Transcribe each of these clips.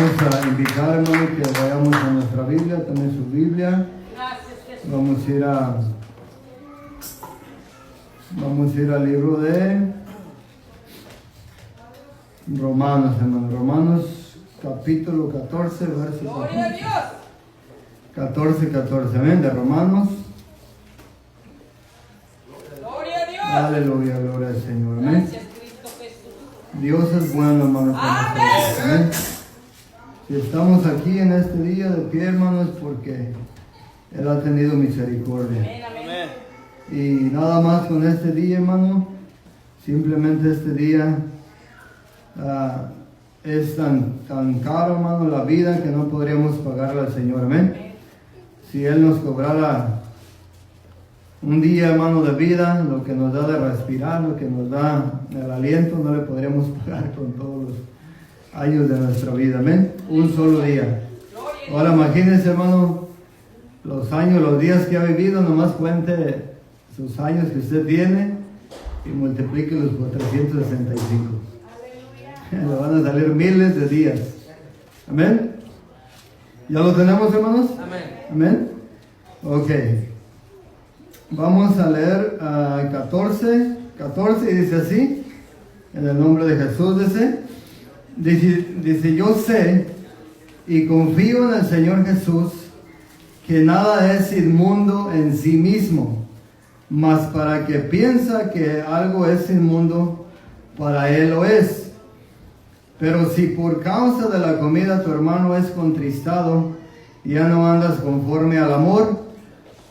a invitar, hermano, que vayamos a nuestra Biblia, también su Biblia. Vamos a ir al libro de Romanos, hermano. Romanos capítulo 14, verso 14. Amén, de Romanos. Aleluya, gloria al Señor. Amén. Dios es bueno, hermano. Amén. Si estamos aquí en este día de pie, hermanos, porque Él ha tenido misericordia. Amén. Y nada más con este día, hermano, simplemente este día es tan caro, hermano, la vida que no podríamos pagarle al Señor. Amén. Si Él nos cobrara un día, hermano, de vida, lo que nos da de respirar, lo que nos da el aliento, no le podríamos pagar con todos los años de nuestra vida. Amén. Un solo día. Ahora imagínense, hermano, los años, los días que ha vivido, nomás cuente sus años que usted tiene y multiplíquelos por 365. Le van a salir miles de días. Amén. ¿Ya lo tenemos, hermanos? Amén. Ok. Vamos a leer 14 y dice así, en el nombre de Jesús, dice, yo sé y confío en el Señor Jesús que nada es inmundo en sí mismo, mas para que piensa que algo es inmundo, para él lo es. Pero si por causa de la comida tu hermano es contristado, ya no andas conforme al amor,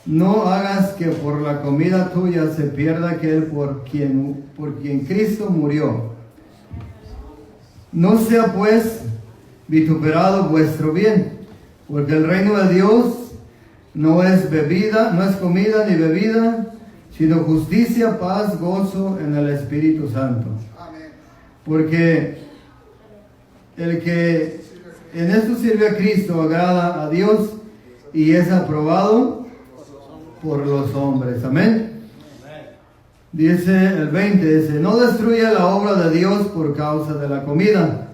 no hagas que por la comida tuya se pierda aquel por quien Cristo murió. No sea pues vituperado vuestro bien, porque el reino de Dios no es comida ni bebida, sino justicia, paz, gozo en el Espíritu Santo. Porque el que en esto sirve a Cristo agrada a Dios y es aprobado por los hombres. Amén. Dice el 20, no destruya la obra de Dios por causa de la comida.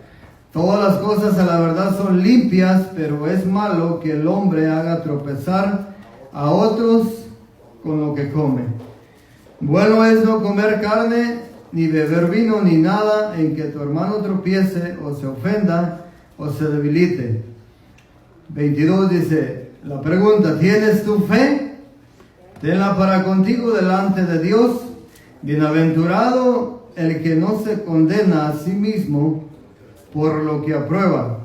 Todas las cosas a la verdad son limpias, pero es malo que el hombre haga tropezar a otros con lo que come. Bueno es no comer carne, ni beber vino, ni nada en que tu hermano tropiece, o se ofenda, o se debilite. 22 dice, la pregunta, ¿tienes tu fe? Tenla para contigo delante de Dios. Bienaventurado el que no se condena a sí mismo por lo que aprueba.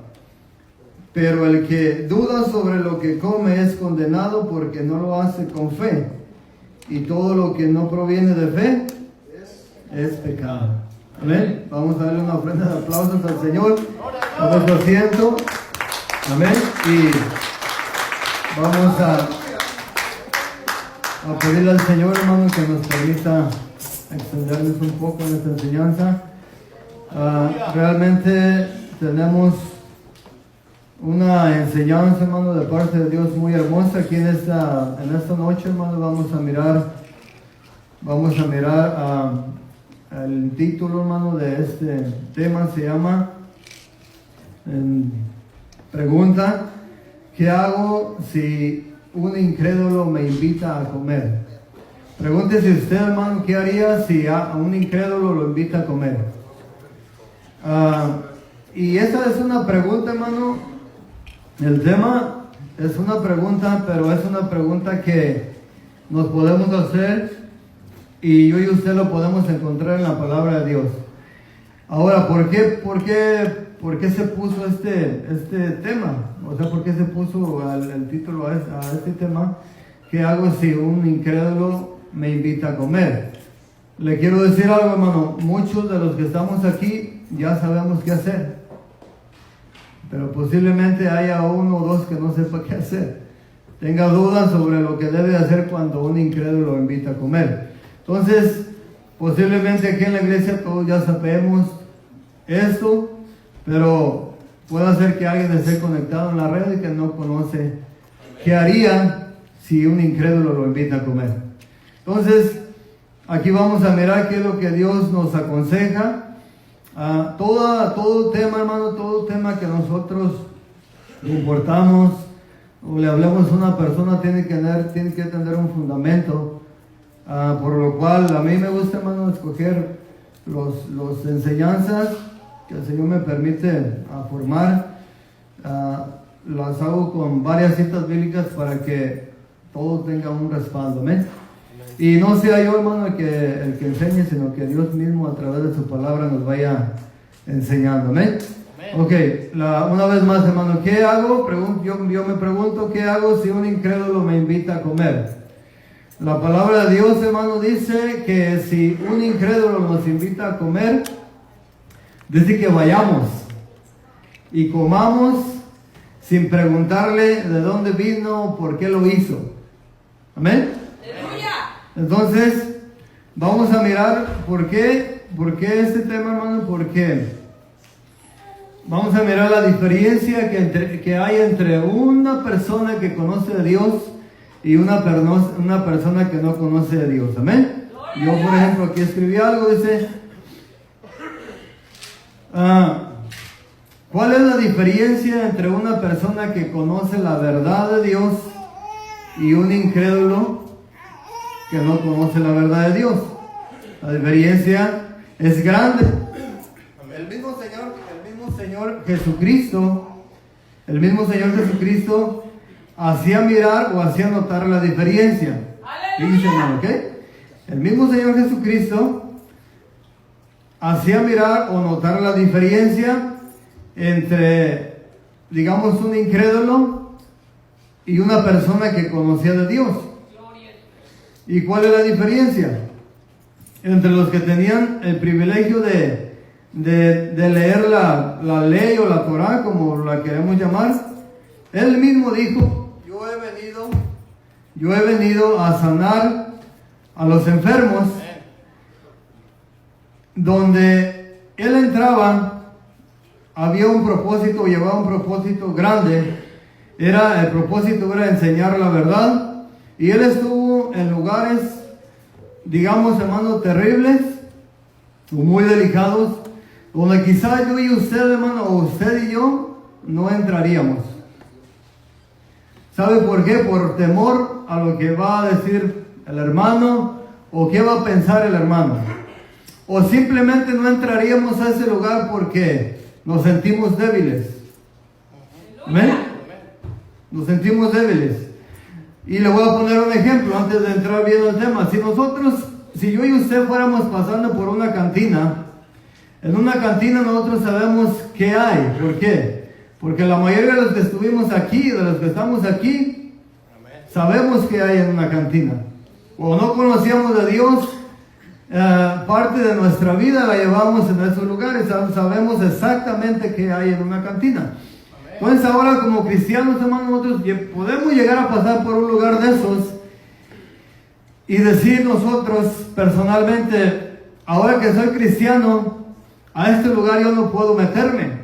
Pero el que duda sobre lo que come es condenado porque no lo hace con fe. Y todo lo que no proviene de fe es pecado. Amén. Vamos a darle una ofrenda de aplausos al Señor. A nuestro asiento. Amén. Y vamos a pedirle al Señor, hermano, que nos permita extenderles un poco en esta enseñanza. Realmente tenemos una enseñanza, hermano, de parte de Dios muy hermosa. Aquí en esta noche, hermano, vamos a mirar el título, hermano, de este tema. Se llama pregunta, ¿qué hago si un incrédulo me invita a comer? Pregúntese usted, hermano, ¿qué haría si a un incrédulo lo invita a comer? Y esa es una pregunta, hermano. El tema es una pregunta, pero es una pregunta que nos podemos hacer y yo y usted lo podemos encontrar en la palabra de Dios. Ahora, ¿por qué se puso este tema? O sea, ¿por qué se puso el título a este tema? ¿Qué hago si un incrédulo me invita a comer? Le quiero decir algo, hermano. Muchos de los que estamos aquí ya sabemos qué hacer. Pero posiblemente haya uno o dos que no sepa qué hacer. Tenga dudas sobre lo que debe hacer cuando un incrédulo lo invita a comer. Entonces, posiblemente aquí en la iglesia todos ya sabemos esto, pero puede ser que alguien esté conectado en la red y que no conoce qué haría si un incrédulo lo invita a comer. Entonces, aquí vamos a mirar qué es lo que Dios nos aconseja todo tema, hermano, todo tema que nosotros importamos o le hablamos a una persona tiene que tener un fundamento, por lo cual a mí me gusta, hermano, escoger los enseñanzas que el Señor me permite formar. Las hago con varias citas bíblicas para que todo tenga un respaldo, amén. Y no sea yo, hermano, el que enseñe, sino que Dios mismo a través de su palabra nos vaya enseñando, amén. Ok, una vez más, hermano, ¿qué hago? Yo me pregunto, ¿qué hago si un incrédulo me invita a comer? La palabra de Dios, hermano, dice que si un incrédulo nos invita a comer, dice que vayamos y comamos sin preguntarle de dónde vino, por qué lo hizo. Amén. Entonces, vamos a mirar por qué este tema, hermano, porque vamos a mirar la diferencia que hay entre una persona que conoce a Dios y una persona que no conoce a Dios. Amén. Yo, por ejemplo, aquí escribí algo, dice, ¿cuál es la diferencia entre una persona que conoce la verdad de Dios y un incrédulo que no conoce la verdad de Dios? La diferencia es grande. El mismo Señor Jesucristo hacía mirar o hacía notar la diferencia. Fíjense, hermano, ¿ok? El mismo Señor Jesucristo hacía mirar o notar la diferencia entre, digamos, un incrédulo y una persona que conocía de Dios. ¿Y cuál es la diferencia? Entre los que tenían el privilegio de leer la ley o la Torah, como la queremos llamar. Él mismo dijo, yo he venido a sanar a los enfermos. Donde él entraba, había un propósito, llevaba un propósito grande. El propósito era enseñar la verdad. Y él estuvo en lugares, digamos, hermano, terribles o muy delicados, donde quizás yo y usted, hermano, o usted y yo, no entraríamos. ¿Sabe por qué? Por temor a lo que va a decir el hermano o qué va a pensar el hermano. O simplemente no entraríamos a ese lugar porque nos sentimos débiles. ¿Amén? Nos sentimos débiles. Y le voy a poner un ejemplo antes de entrar bien el tema. Si yo y usted fuéramos pasando por una cantina, en una cantina nosotros sabemos qué hay. ¿Por qué? Porque la mayoría de los que estuvimos aquí, de los que estamos aquí, sabemos qué hay en una cantina. O no conocíamos de Dios, parte de nuestra vida la llevamos en esos lugares, sabemos exactamente qué hay en una cantina. Entonces ahora como cristianos, hermanos, nosotros podemos llegar a pasar por un lugar de esos y decir nosotros personalmente, ahora que soy cristiano, a este lugar yo no puedo meterme,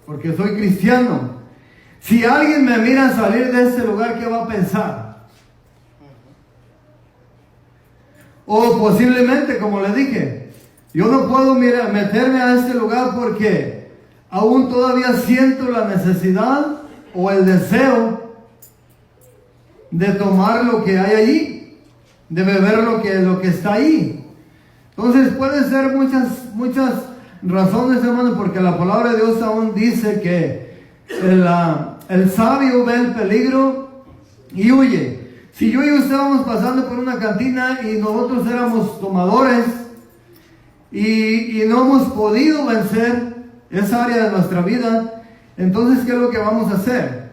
porque soy cristiano. Si alguien me mira salir de ese lugar, ¿qué va a pensar? O posiblemente, como le dije, yo no puedo meterme a este lugar porque aún todavía siento la necesidad o el deseo de tomar lo que hay allí, de beber lo que está ahí. Entonces puede ser muchas razones, hermano, porque la palabra de Dios aún dice que el sabio ve el peligro y huye. Si yo y usted vamos pasando por una cantina y nosotros éramos tomadores y no hemos podido vencer esa área de nuestra vida, entonces ¿qué es lo que vamos a hacer?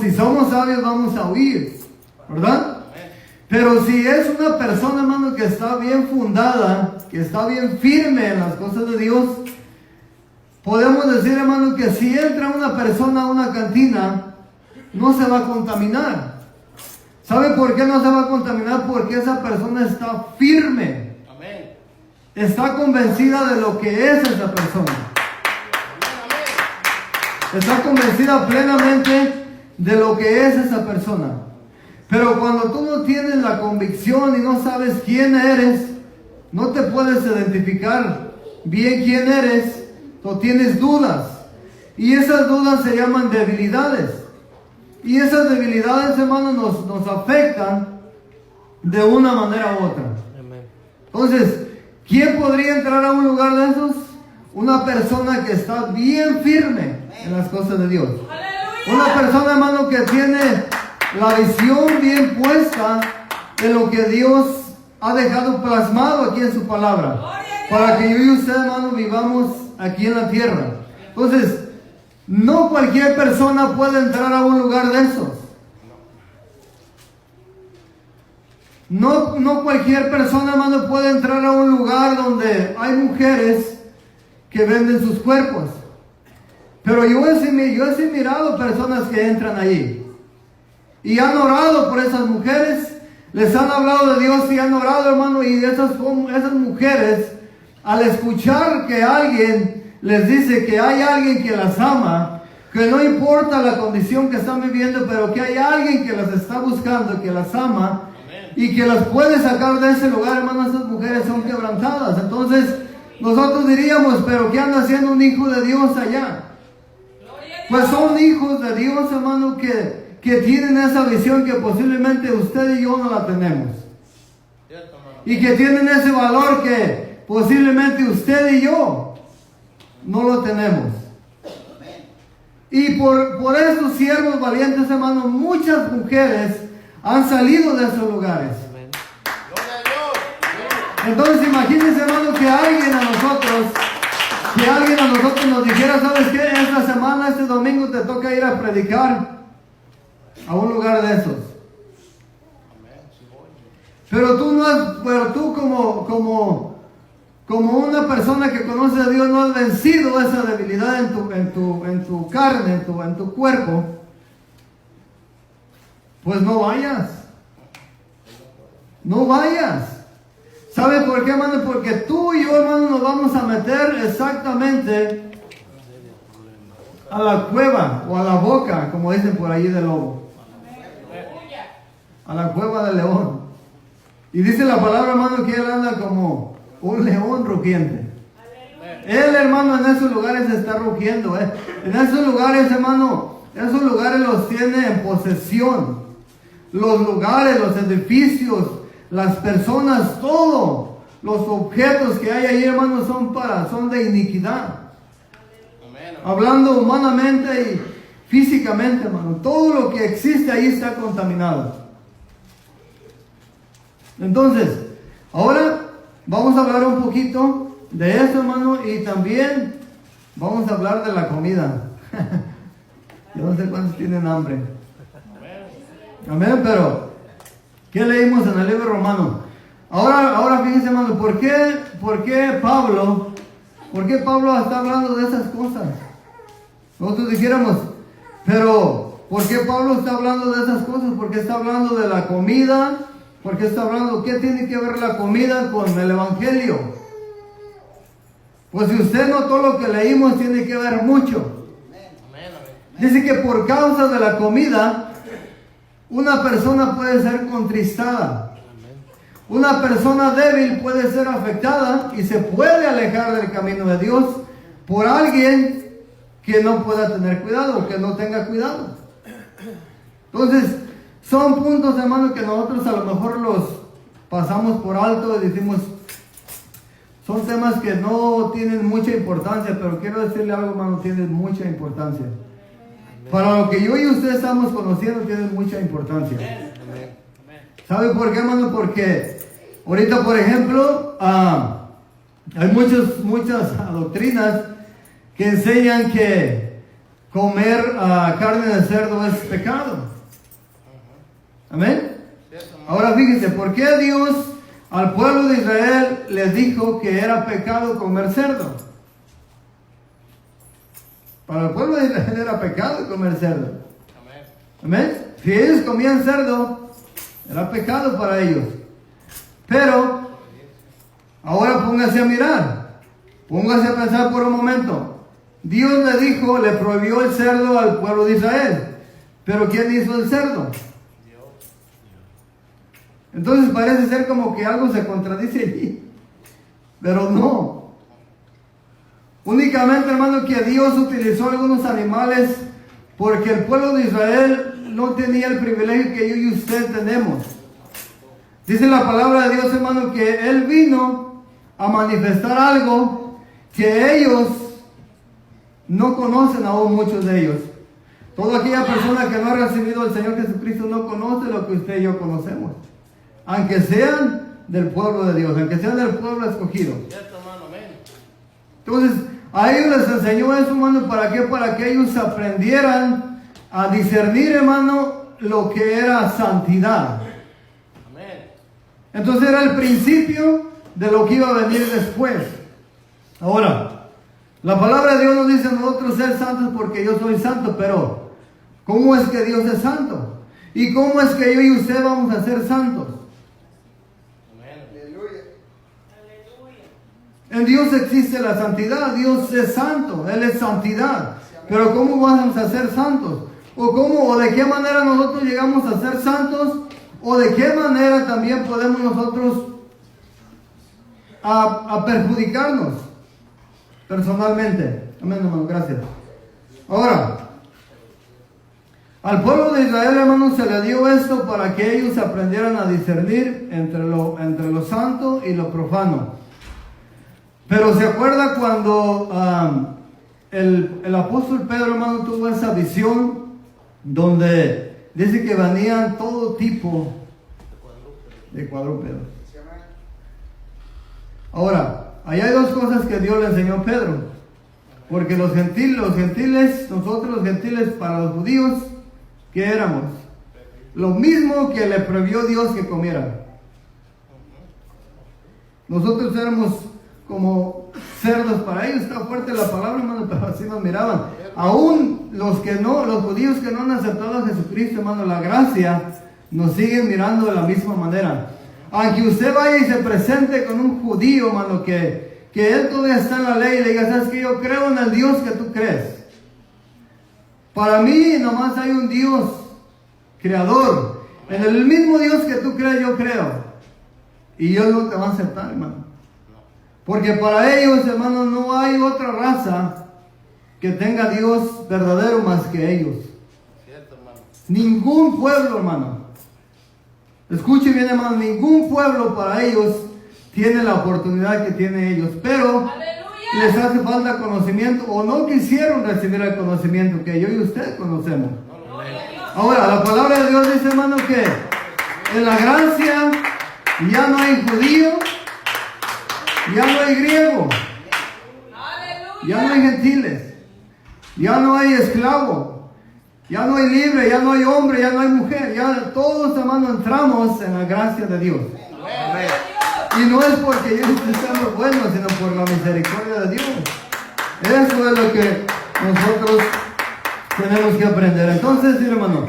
Si somos sabios, vamos a huir, ¿verdad? Pero si es una persona, hermano, que está bien fundada, que está bien firme en las cosas de Dios, podemos decir, hermano, que si entra una persona a una cantina, no se va a contaminar. ¿Sabe por qué no se va a contaminar? Porque esa persona está firme. Está convencida de lo que es esa persona. Está convencida plenamente de lo que es esa persona. Pero cuando tú no tienes la convicción y no sabes quién eres, no te puedes identificar bien quién eres, o tienes dudas. Y esas dudas se llaman debilidades. Y esas debilidades, hermanos, nos afectan de una manera u otra. Entonces, ¿quién podría entrar a un lugar de esos? Una persona que está bien firme en las cosas de Dios. Una persona, hermano, que tiene la visión bien puesta en lo que Dios ha dejado plasmado aquí en su palabra. Para que yo y usted, hermano, vivamos aquí en la tierra. Entonces, no cualquier persona puede entrar a un lugar de esos. No cualquier persona, hermano, puede entrar a un lugar donde hay mujeres que venden sus cuerpos. Pero yo he mirado personas que entran allí y han orado por esas mujeres, les han hablado de Dios y han orado, hermano, y esas mujeres, al escuchar que alguien les dice que hay alguien que las ama, que no importa la condición que están viviendo, pero que hay alguien que las está buscando, que las ama, y que las puede sacar de ese lugar, hermano, esas mujeres son quebrantadas. Entonces, nosotros diríamos, pero ¿qué anda haciendo un hijo de Dios allá? Pues son hijos de Dios, hermano, que tienen esa visión que posiblemente usted y yo no la tenemos. Y que tienen ese valor que posiblemente usted y yo no lo tenemos. Y por esos siervos valientes, hermano, muchas mujeres han salido de esos lugares. Entonces imagínense, hermano, que alguien a nosotros nos dijera, ¿sabes qué? Esta semana, este domingo te toca ir a predicar a un lugar de esos. Pero tú como una persona que conoce a Dios no has vencido esa debilidad en tu carne, en tu cuerpo, pues no vayas. No vayas. ¿Sabe por qué, hermano? Porque tú y yo, hermano, nos vamos a meter exactamente a la cueva o a la boca, como dicen por ahí, del lobo. A la cueva del león. Y dice la palabra, hermano, que él anda como un león rugiente. Él, hermano, en esos lugares está rugiendo. En esos lugares, hermano, esos lugares los tiene en posesión. Los lugares, los edificios, las personas, todo, los objetos que hay ahí, hermano, son de iniquidad. Hablando humanamente y físicamente, hermano, todo lo que existe ahí está contaminado. Entonces, ahora vamos a hablar un poquito de eso, hermano, y también vamos a hablar de la comida. Yo no sé cuántos tienen hambre. Amén, pero ¿qué leímos en el libro romano? Ahora fíjense, hermano, ¿por qué Pablo está hablando de esas cosas? Nosotros dijéramos, pero ¿por qué Pablo está hablando de esas cosas? ¿Por qué está hablando de la comida? ¿Por qué está hablando? ¿Qué tiene que ver la comida con el evangelio? Pues si usted notó lo que leímos, tiene que ver mucho. Dice que por causa de la comida, una persona puede ser contristada. Una persona débil puede ser afectada y se puede alejar del camino de Dios por alguien que no pueda tener cuidado o que no tenga cuidado. Entonces, son puntos, hermano, que nosotros a lo mejor los pasamos por alto y decimos, son temas que no tienen mucha importancia, pero quiero decirle algo, hermano, tienen mucha importancia. Para lo que yo y usted estamos conociendo, tienen mucha importancia. ¿Sabe por qué, hermano? Porque ahorita, por ejemplo, hay muchas doctrinas que enseñan que comer carne de cerdo es pecado. Amén. Ahora fíjense, ¿por qué Dios al pueblo de Israel les dijo que era pecado comer cerdo? Para el pueblo de Israel era pecado comer cerdo. Amén. Si ellos comían cerdo, era pecado para ellos. Pero, ahora póngase a mirar. Póngase a pensar por un momento. Dios le prohibió el cerdo al pueblo de Israel. Pero ¿quién hizo el cerdo? Entonces parece ser como que algo se contradice allí. Pero no. Únicamente, hermano, que Dios utilizó algunos animales porque el pueblo de Israel no tenía el privilegio que yo y usted tenemos. Dice la palabra de Dios, hermano, que Él vino a manifestar algo que ellos no conocen, aún muchos de ellos. Toda aquella persona que no ha recibido al Señor Jesucristo no conoce lo que usted y yo conocemos. Aunque sean del pueblo de Dios, aunque sean del pueblo escogido. Entonces, a ellos les enseñó eso, hermano, ¿para qué? Para que ellos aprendieran a discernir, hermano, lo que era santidad. Entonces era el principio de lo que iba a venir después. Ahora, la palabra de Dios nos dice a nosotros ser santos porque yo soy santo, pero ¿cómo es que Dios es santo? ¿Y cómo es que yo y usted vamos a ser santos? En Dios existe la santidad, Dios es santo, Él es santidad. Pero ¿cómo vamos a ser santos? ¿O de qué manera nosotros llegamos a ser santos? ¿O de qué manera también podemos nosotros a perjudicarnos personalmente? Amén, hermano, gracias. Ahora, al pueblo de Israel, hermano, se le dio esto para que ellos aprendieran a discernir entre lo santo y lo profano. Pero se acuerda cuando el apóstol Pedro, hermano, tuvo esa visión donde dice que venían todo tipo de cuadrúpedos. Ahora, ahí hay dos cosas que Dios le enseñó a Pedro. Porque los gentiles, nosotros los gentiles para los judíos, ¿qué éramos? Lo mismo que le prohibió Dios que comieran. Nosotros éramos como cerdos para ellos. Está fuerte la palabra, hermano, pero así nos miraban. Aún los judíos que no han aceptado a Jesucristo, hermano, la gracia, nos siguen mirando de la misma manera. Aunque usted vaya y se presente con un judío, hermano, que él todavía está en la ley, y le diga, ¿sabes qué? Yo creo en el Dios que tú crees. Para mí nomás hay un Dios creador. En el mismo Dios que tú crees, yo creo. Y Dios no te va a aceptar, hermano. Porque para ellos, hermano, no hay otra raza que tenga Dios verdadero más que ellos. Cierto, hermano. Ningún pueblo, hermano. Escuche bien, hermano, ningún pueblo para ellos tiene la oportunidad que tienen ellos. Pero ¡aleluya! Les hace falta conocimiento o no quisieron recibir el conocimiento que yo y usted conocemos. Ahora, la palabra de Dios dice, hermano, que en la gracia ya no hay judío, ya no hay griego, ya no hay gentiles, ya no hay esclavo, ya no hay libre, ya no hay hombre, ya no hay mujer, ya todos, hermano, entramos en la gracia de Dios. Amén. Y no es porque yo esté siendo bueno, sino por la misericordia de Dios. Eso es lo que nosotros tenemos que aprender. Entonces, sí, hermano,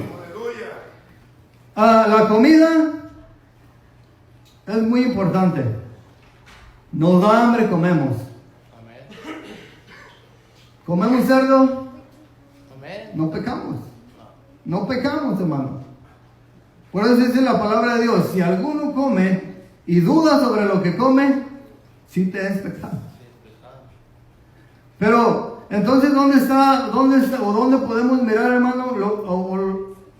la comida es muy importante. Nos da hambre, comemos. ¿Comemos cerdo? No pecamos. No pecamos, hermano. Por eso dice la palabra de Dios, si alguno come y duda sobre lo que come, sí te es pecado. Pero, entonces, ¿dónde está, o dónde podemos mirar, hermano,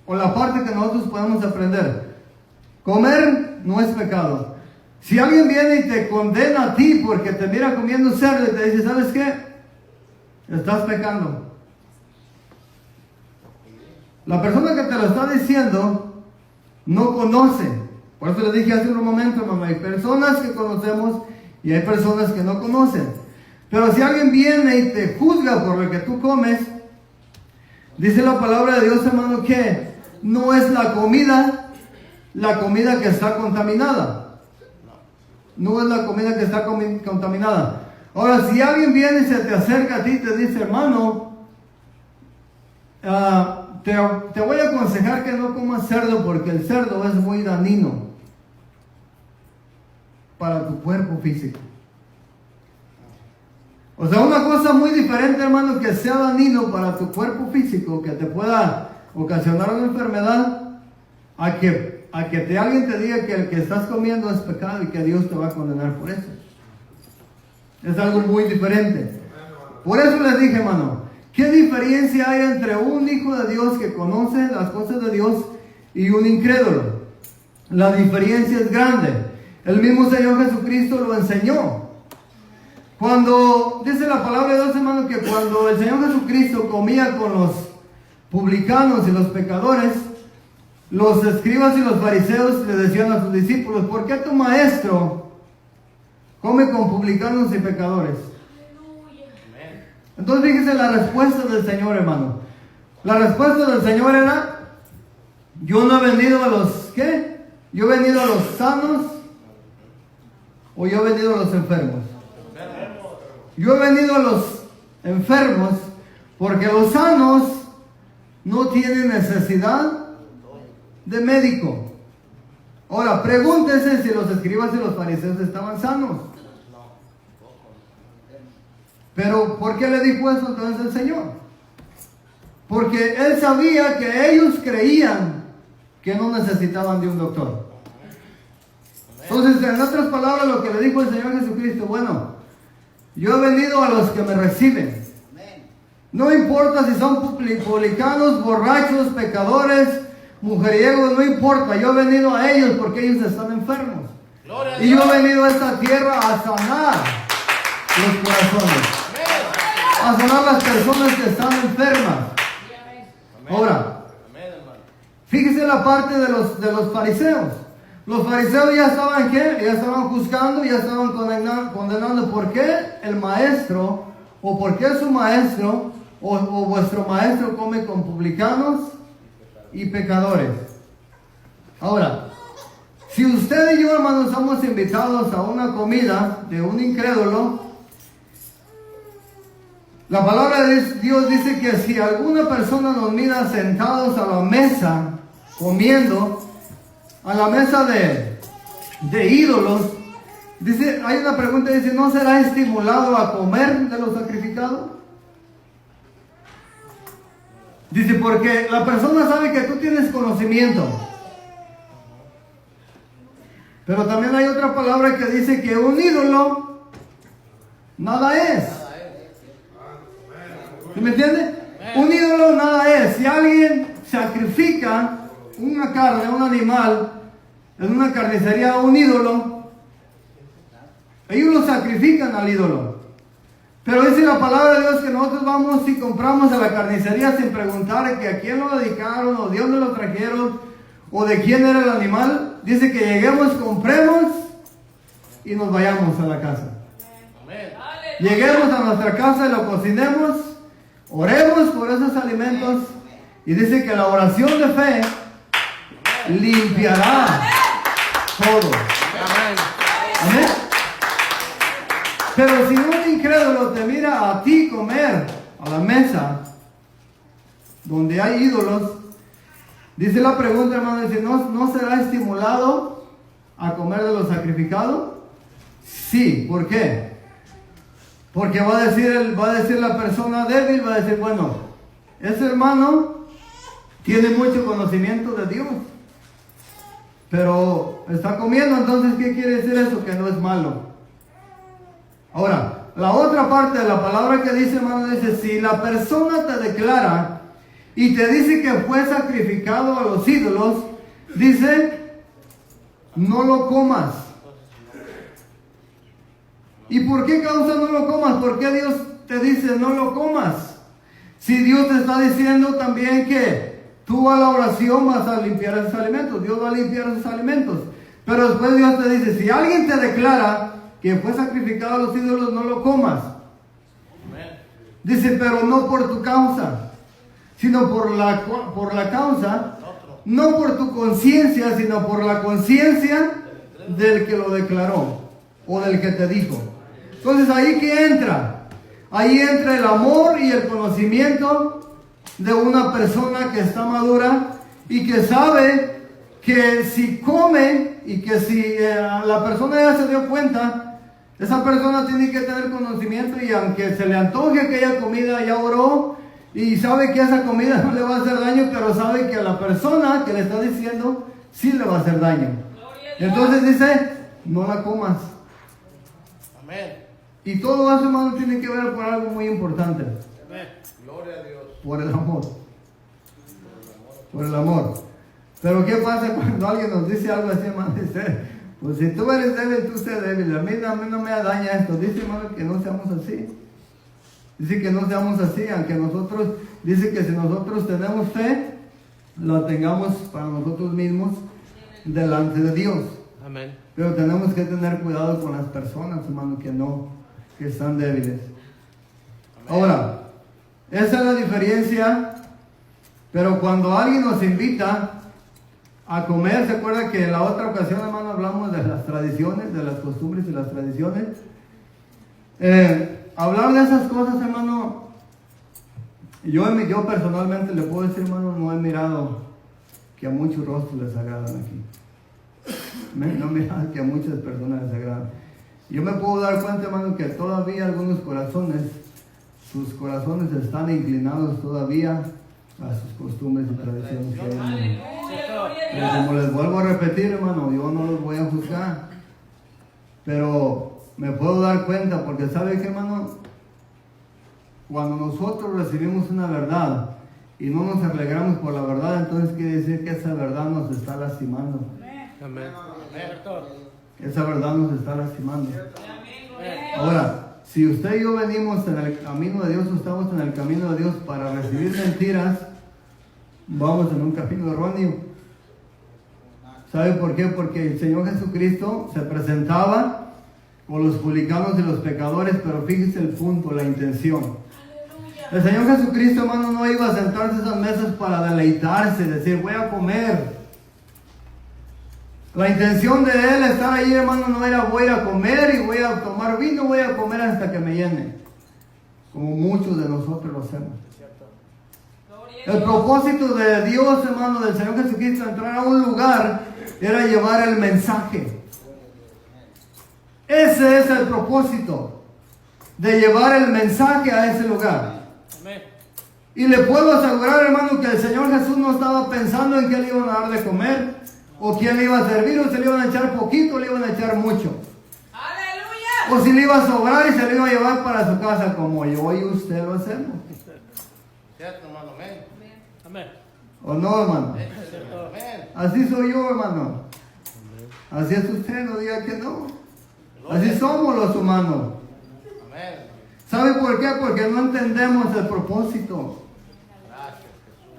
o la parte que nosotros podemos aprender? Comer no es pecado. Si alguien viene y te condena a ti porque te mira comiendo cerdo y te dice, ¿sabes qué? Estás pecando. La persona que te lo está diciendo no conoce. Por eso le dije hace un momento, mamá, hay personas que conocemos y hay personas que no conocen. Pero si alguien viene y te juzga por lo que tú comes, dice la palabra de Dios, hermano, que no es la comida que está contaminada. No es la comida que está contaminada. Ahora, si alguien viene y se te acerca a ti y te dice, hermano, te voy a aconsejar que no comas cerdo porque el cerdo es muy dañino para tu cuerpo físico. O sea, una cosa muy diferente, hermano, que sea dañino para tu cuerpo físico, que te pueda ocasionar una enfermedad, a que alguien te diga que el que estás comiendo es pecado y que Dios te va a condenar por eso. Es algo muy diferente. Por eso les dije, hermano, ¿qué diferencia hay entre un hijo de Dios que conoce las cosas de Dios y un incrédulo? La diferencia es grande. El mismo Señor Jesucristo lo enseñó. Cuando dice la palabra de Dios, hermano, que cuando el Señor Jesucristo comía con los publicanos y los pecadores, los escribas y los fariseos le decían a sus discípulos: ¿por qué tu maestro come con publicanos y pecadores? Entonces fíjese la respuesta del Señor, hermano. La respuesta del Señor era: yo no he venido a los, ¿qué? Yo he venido a los sanos, o yo he venido a los enfermos. Yo he venido a los enfermos porque los sanos no tienen necesidad de médico. Ahora, pregúntese si los escribas y los fariseos estaban sanos. Pero, ¿por qué le dijo eso entonces el Señor? Porque Él sabía que ellos creían que no necesitaban de un doctor. Entonces, en otras palabras, lo que le dijo el Señor Jesucristo: bueno, yo he venido a los que me reciben. No importa si son publicanos, borrachos, pecadores, mujeriegos, no importa. Yo he venido a ellos porque ellos están enfermos. Y yo he venido a esta tierra a sanar los corazones, a sanar las personas que están enfermas. Ahora, fíjese la parte de los fariseos. Los fariseos ya estaban, ¿qué? Ya estaban juzgando, ya estaban condenando. ¿Por qué el maestro, o por qué su maestro, o vuestro maestro come con publicanos y pecadores? Ahora, si usted y yo, hermanos, somos invitados a una comida de un incrédulo, la palabra de Dios dice que si alguna persona nos mira sentados a la mesa, comiendo, a la mesa de ídolos, dice, hay una pregunta, dice: ¿no será estimulado a comer de lo sacrificado? Dice, porque la persona sabe que tú tienes conocimiento. Pero también hay otra palabra que dice que un ídolo nada es. ¿Sí me entiende? Un ídolo nada es. Si alguien sacrifica una carne, un animal, en una carnicería a un ídolo, ellos lo sacrifican al ídolo. Pero dice la palabra de Dios que nosotros vamos y compramos a la carnicería sin preguntar que a quién lo dedicaron, o de dónde lo trajeron, o de quién era el animal. Dice que lleguemos, compremos y nos vayamos a la casa. Lleguemos a nuestra casa y lo cocinemos, oremos por esos alimentos, y dice que la oración de fe limpiará todo. Amén. Pero si un incrédulo te mira a ti comer a la mesa donde hay ídolos, dice la pregunta, hermano, dice: ¿no será estimulado a comer de lo sacrificado? Sí. ¿Por qué? Porque va a decir la persona débil, va a decir: bueno, ese hermano tiene mucho conocimiento de Dios, pero está comiendo, entonces ¿qué quiere decir eso? Que no es malo. Ahora, la otra parte de la palabra que dice, hermano, dice: si la persona te declara y te dice que fue sacrificado a los ídolos, dice: no lo comas. ¿Y por qué causa no lo comas? ¿Por qué Dios te dice no lo comas? Si Dios te está diciendo también que tú a la oración vas a limpiar esos alimentos, Dios va a limpiar esos alimentos. Pero después Dios te dice: si alguien te declara que fue sacrificado a los ídolos, no lo comas. Dice: pero no por tu causa, sino por la causa, no por tu conciencia, sino por la conciencia del que lo declaró o del que te dijo. Entonces, ¿ahí qué entra? Ahí entra el amor y el conocimiento de una persona que está madura y que sabe que si come y que si la persona ya se dio cuenta, esa persona tiene que tener conocimiento, y aunque se le antoje aquella comida, ya oró y sabe que esa comida no le va a hacer daño, pero sabe que a la persona que le está diciendo sí le va a hacer daño. Entonces dice: no la comas. Y todo eso, hermano, tiene que ver por algo muy importante. Gloria a Dios. Por el amor. Por el amor. Pero ¿qué pasa cuando alguien nos dice algo así, hermano? Dice, pues si tú eres débil, tú sé débil. A mí no me daña esto. Dice, hermano, que no seamos así. Dice que no seamos así, aunque nosotros, dice que si nosotros tenemos fe, la tengamos para nosotros mismos delante de Dios. Amén. Pero tenemos que tener cuidado con las personas, hermano, que están débiles. Ahora, esa es la diferencia. Pero cuando alguien nos invita a comer, ¿se acuerda que en la otra ocasión, hermano, hablamos de las tradiciones, de las costumbres y las tradiciones? Hablar de esas cosas, hermano, yo personalmente le puedo decir, hermano, no he mirado que a muchos rostros les agradan aquí. No he mirado que a muchas personas les agradan. Yo me puedo dar cuenta, hermano, que todavía algunos corazones, sus corazones están inclinados todavía a sus costumbres y tradiciones que hay en el mundo. Pero como les vuelvo a repetir, hermano, yo no los voy a juzgar. Pero me puedo dar cuenta porque ¿sabe qué, hermano? Cuando nosotros recibimos una verdad y no nos alegramos por la verdad, entonces quiere decir que esa verdad nos está lastimando. Amén. Esa verdad nos está lastimando. Ahora, si usted y yo venimos en el camino de Dios, estamos en el camino de Dios para recibir mentiras, vamos en un camino erróneo. ¿Sabe por qué? Porque el Señor Jesucristo se presentaba con los publicanos y los pecadores, pero fíjese el punto, la intención. El Señor Jesucristo, hermano, no iba a sentarse a esas mesas para deleitarse, decir, voy a comer. La intención de Él estar ahí, hermano, no era voy a comer y voy a tomar vino, voy a comer hasta que me llene. Como muchos de nosotros lo hacemos. El propósito de Dios, hermano, del Señor Jesucristo, entrar a un lugar, era llevar el mensaje. Ese es el propósito, de llevar el mensaje a ese lugar. Y le puedo asegurar, hermano, que el Señor Jesús no estaba pensando en qué le iban a dar de comer, o quién le iba a servir, o si le iban a echar poquito, o le iban a echar mucho. ¡Aleluya! O si le iba a sobrar y se le iba a llevar para su casa, como yo y usted lo hacemos. ¿Cierto, hermano? Amén. ¿O no, hermano? Amén. Así soy yo, hermano. Así es usted, no diga que no. Así somos los humanos. Amén. ¿Sabe por qué? Porque no entendemos el propósito.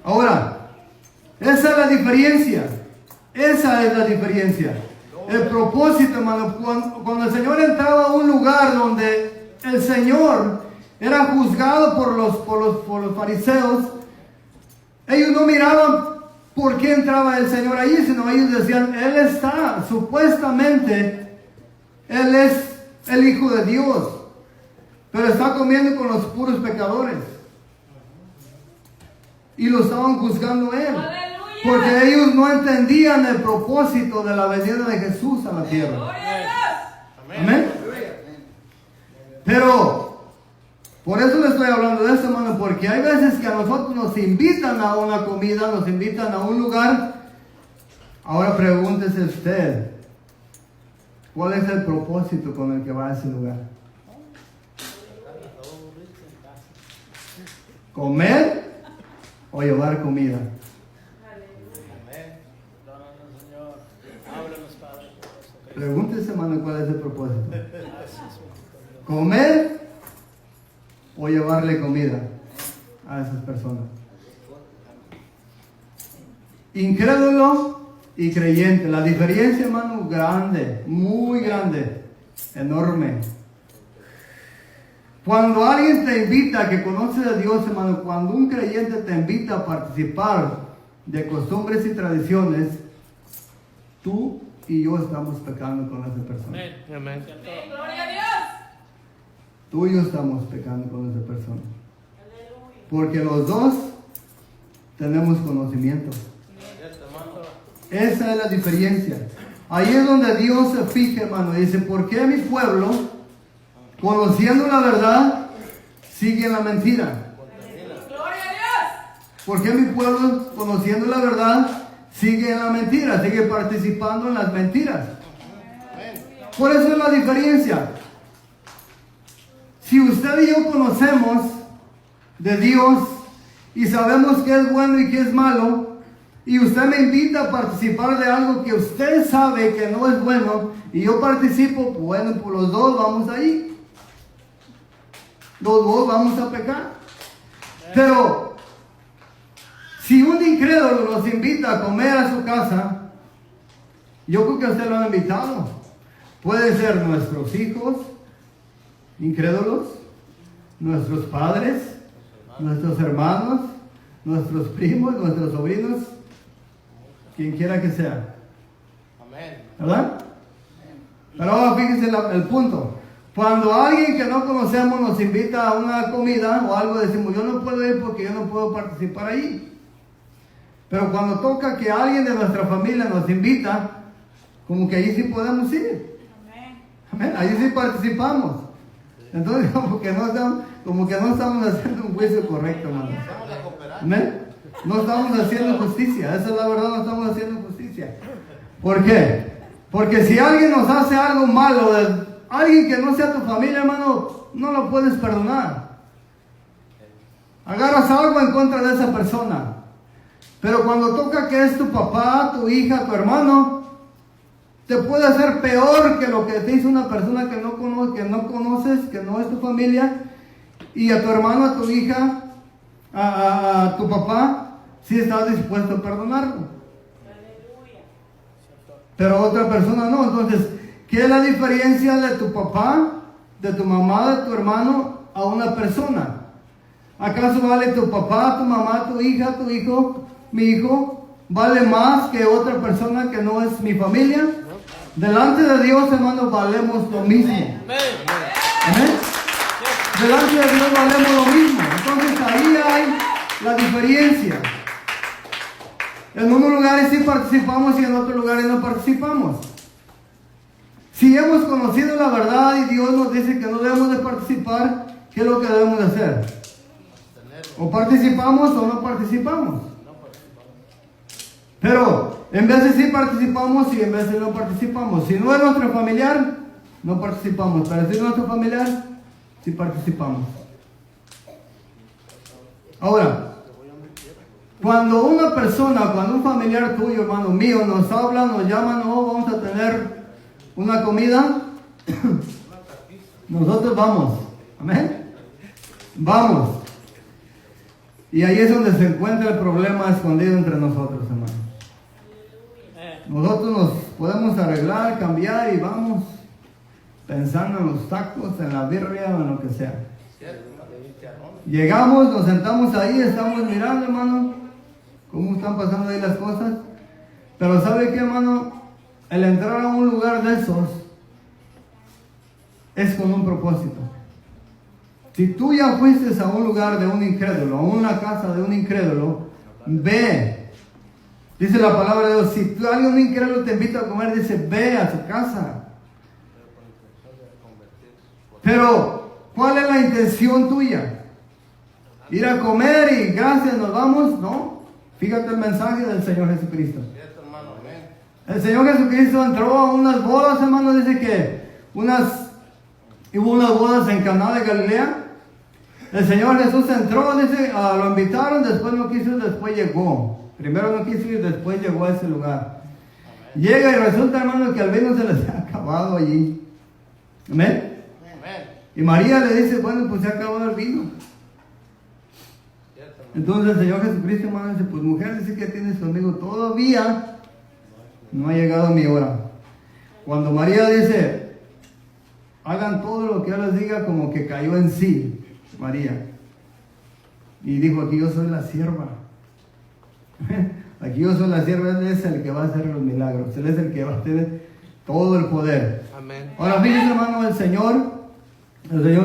Ahora, esa es la diferencia. Esa es la diferencia. El propósito, hermano, cuando el Señor entraba a un lugar donde el Señor era juzgado por los fariseos, ellos no miraban por qué entraba el Señor allí, sino ellos decían, Él está, supuestamente, Él es el Hijo de Dios, pero está comiendo con los puros pecadores. Y lo estaban juzgando a Él. Porque ellos no entendían el propósito de la venida de Jesús a la tierra. Amén. Pero, por eso le estoy hablando de esto, hermano, porque hay veces que a nosotros nos invitan a una comida, nos invitan a un lugar. Ahora pregúntese usted, ¿cuál es el propósito con el que va a ese lugar? ¿Comer o llevar comida? Pregúntese, hermano, cuál es el propósito. ¿Comer o llevarle comida a esas personas? Incrédulo y creyente. La diferencia, hermano, grande, muy grande, enorme. Cuando alguien te invita, que conoce a Dios, hermano, cuando un creyente te invita a participar de costumbres y tradiciones, tú y yo estamos pecando con esa persona. Amén. Gloria a Dios. Tú y yo estamos pecando con esa persona. Porque los dos tenemos conocimiento. Esa es la diferencia. Ahí es donde Dios se fija, hermano. Dice, ¿por qué mi pueblo, conociendo la verdad, sigue en la mentira? Gloria a Dios. ¿Por qué mi pueblo, conociendo la verdad, sigue en la mentira? Sigue participando en las mentiras. Por eso es la diferencia. Si usted y yo conocemos de Dios y sabemos qué es bueno y qué es malo, y usted me invita a participar de algo que usted sabe que no es bueno, y yo participo, bueno, pues los dos vamos ahí. Los dos vamos a pecar. Pero si un incrédulo nos invita a comer a su casa, yo creo que usted lo ha invitado. Puede ser nuestros hijos incrédulos, nuestros padres, nuestros hermanos, nuestros primos, nuestros sobrinos, quien quiera que sea. Amén. ¿Verdad? Pero ahora fíjense el punto. Cuando alguien que no conocemos nos invita a una comida o algo, decimos, yo no puedo ir porque yo no puedo participar ahí. Pero cuando toca que alguien de nuestra familia nos invita, como que ahí sí podemos ir. Amén. Ahí sí participamos. Entonces como que no estamos haciendo un juicio correcto, hermano. Amén. No estamos haciendo justicia. Esa es la verdad, no estamos haciendo justicia. ¿Por qué? Porque si alguien nos hace algo malo, alguien que no sea tu familia, hermano, no lo puedes perdonar. Agarras algo en contra de esa persona. Pero cuando toca que es tu papá, tu hija, tu hermano, te puede hacer peor que lo que te hizo una persona que no conoces, que no es tu familia, y a tu hermano, a tu hija, a tu papá, si estás dispuesto a perdonarlo. Pero a otra persona no. Entonces, ¿qué es la diferencia de tu papá, de tu mamá, de tu hermano a una persona? ¿Acaso vale tu papá, tu mamá, tu hija, tu hijo, mi hijo, vale más que otra persona que no es mi familia? Delante de Dios, hermanos, valemos lo mismo. Amén. Delante de Dios valemos lo mismo. Entonces ahí hay la diferencia. En unos lugares sí participamos y en otros lugares no participamos. Si hemos conocido la verdad y Dios nos dice que no debemos de participar, ¿qué es lo que debemos de hacer? O participamos o no participamos. Pero en veces sí participamos y en veces no participamos. Si no es nuestro familiar, no participamos. Pero si es nuestro familiar, sí participamos. Ahora, cuando una persona, cuando un familiar tuyo, hermano mío, nos habla, nos llama, no, vamos a tener una comida, nosotros vamos. Amén. Vamos. Y ahí es donde se encuentra el problema escondido entre nosotros, hermano. Nosotros nos podemos arreglar, cambiar y vamos pensando en los tacos, en la birria o en lo que sea. Llegamos, nos sentamos ahí, estamos mirando, hermano, cómo están pasando ahí las cosas. Pero ¿sabe qué, hermano? El entrar a un lugar de esos es con un propósito. Si tú ya fuiste a un lugar de un incrédulo, a una casa de un incrédulo, ve. Dice la palabra de Dios, si alguien incrédulo te invita a comer, dice, ve a su casa. Pero, ¿cuál es la intención tuya? ¿Ir a comer y gracias, nos vamos? No. Fíjate el mensaje del Señor Jesucristo. El Señor Jesucristo entró a unas bodas, hermano, dice que hubo unas bodas en Caná de Galilea. El Señor Jesús entró, dice, lo invitaron, después no quiso, después llegó. Primero no quiso ir, después llegó a ese lugar. Amén. Llega y resulta, hermano, que el vino se les ha acabado allí. Amén. Amén. Y María le dice, bueno, pues se ha acabado el vino. Entonces el Señor Jesucristo, hermano, dice, pues mujer, dice que tienes conmigo, todavía no ha llegado mi hora. Cuando María dice, hagan todo lo que yo les diga, como que cayó en sí, María. Y dijo, aquí yo soy la sierva. Aquí yo soy la sierva, Él es el que va a hacer los milagros. Él es el que va a tener todo el poder. Amén. Ahora fíjense, hermano, el Señor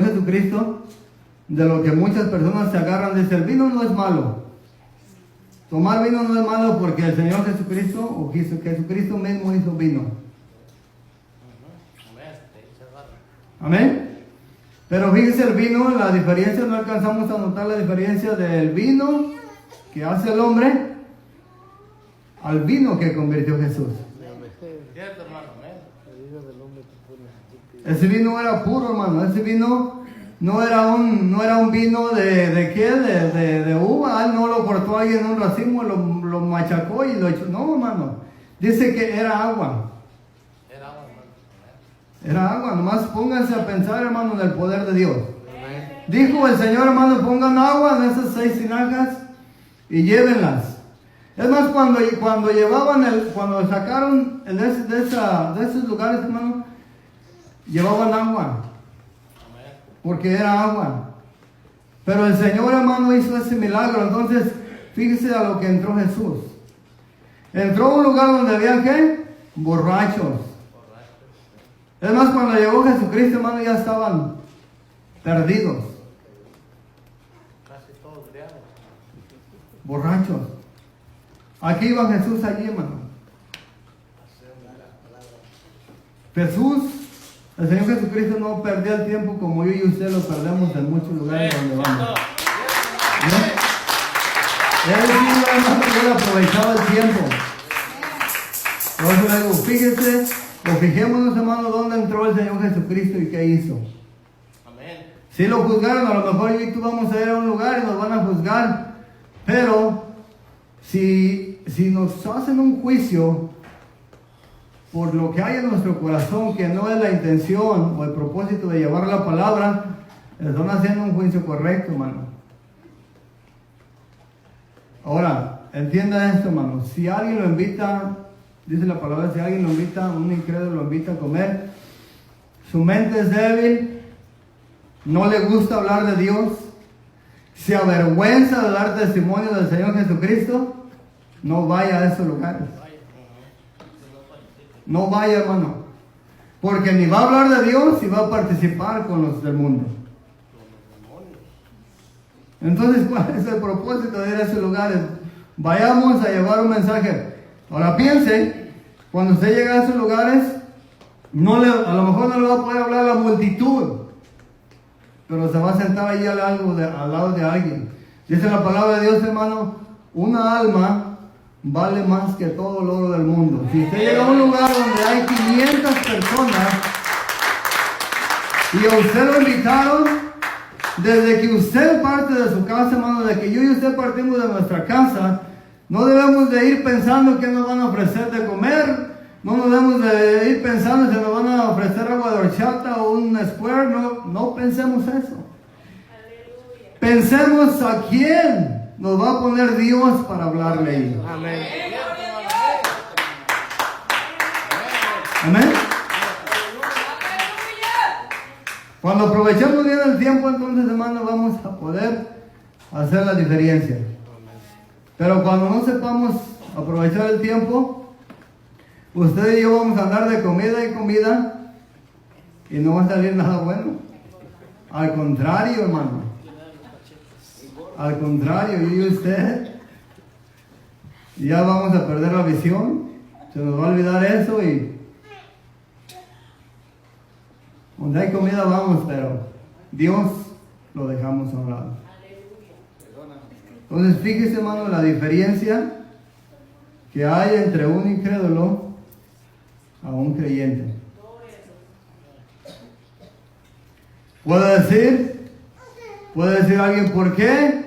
Jesucristo, de lo que muchas personas se agarran, dice, el vino no es malo. Tomar vino no es malo porque el Señor Jesucristo, o Jesucristo mismo hizo vino. Amén. Pero fíjense el vino, la diferencia, no alcanzamos a notar la diferencia del vino que hace el hombre al vino que convirtió Jesús. Ese vino era puro, hermano. Ese vino no era un vino de qué, de uva, no lo cortó alguien en un racimo, lo machacó y lo echó. No, hermano, dice que era agua. Era agua, hermano. Era agua, nomás pónganse a pensar, hermano, en el poder de Dios. Amén. Dijo el Señor, hermano, pongan agua en esas 6 tinajas y llévenlas. Es más, cuando sacaron de esos lugares, hermano, llevaban agua, porque era agua. Pero el Señor, hermano, hizo ese milagro. Entonces, fíjese a lo que entró Jesús. Entró a un lugar donde había, ¿qué? Borrachos. Es más, cuando llegó Jesucristo, hermano, ya estaban perdidos. Casi todos griegos. Borrachos. Aquí iba Jesús allí, hermano. Jesús, el Señor Jesucristo no perdía el tiempo como yo y usted lo perdemos en muchos lugares donde vamos. ¿No? Él sí, hermano, él aprovechaba el tiempo. Por eso le digo, fíjese, o fijémonos, hermano, dónde entró el Señor Jesucristo y qué hizo. Amén. Si lo juzgaron, a lo mejor yo y tú vamos a ir a un lugar y nos van a juzgar. Pero si nos hacen un juicio por lo que hay en nuestro corazón, que no es la intención o el propósito de llevar la palabra, están haciendo un juicio correcto, hermano. Ahora, entienda esto, hermano. Si alguien lo invita, dice la palabra, si alguien lo invita, un incrédulo lo invita a comer, su mente es débil, no le gusta hablar de Dios, se avergüenza de dar testimonio del Señor Jesucristo, no vaya a esos lugares. No vaya, hermano. Porque ni va a hablar de Dios y va a participar con los del mundo. Entonces, ¿cuál es el propósito de ir a esos lugares? Vayamos a llevar un mensaje. Ahora piense, cuando usted llega a esos lugares, a lo mejor no le va a poder hablar a la multitud, pero se va a sentar ahí al lado de alguien. Dice la palabra de Dios, hermano, una alma vale más que todo el oro del mundo. Si usted llega a un lugar donde hay 500 personas y a usted lo invitaron, desde que usted parte de su casa, hermano, de que yo y usted partimos de nuestra casa, no debemos de ir pensando que nos van a ofrecer de comer, no debemos de ir pensando si nos van a ofrecer agua de horchata o un square, no pensemos eso. Pensemos a quién nos va a poner Dios para hablarle ahí. Amén. Amén. Cuando aprovechemos bien el tiempo, entonces, hermano, vamos a poder hacer la diferencia. Pero cuando no sepamos aprovechar el tiempo, usted y yo vamos a andar de comida y comida y no va a salir nada bueno. Al contrario, hermano. Al contrario, yo y usted ya vamos a perder la visión, se nos va a olvidar eso y donde hay comida vamos, pero Dios lo dejamos a un lado. Entonces fíjese, hermano, la diferencia que hay entre un incrédulo a un creyente. Puede decir alguien, ¿por qué?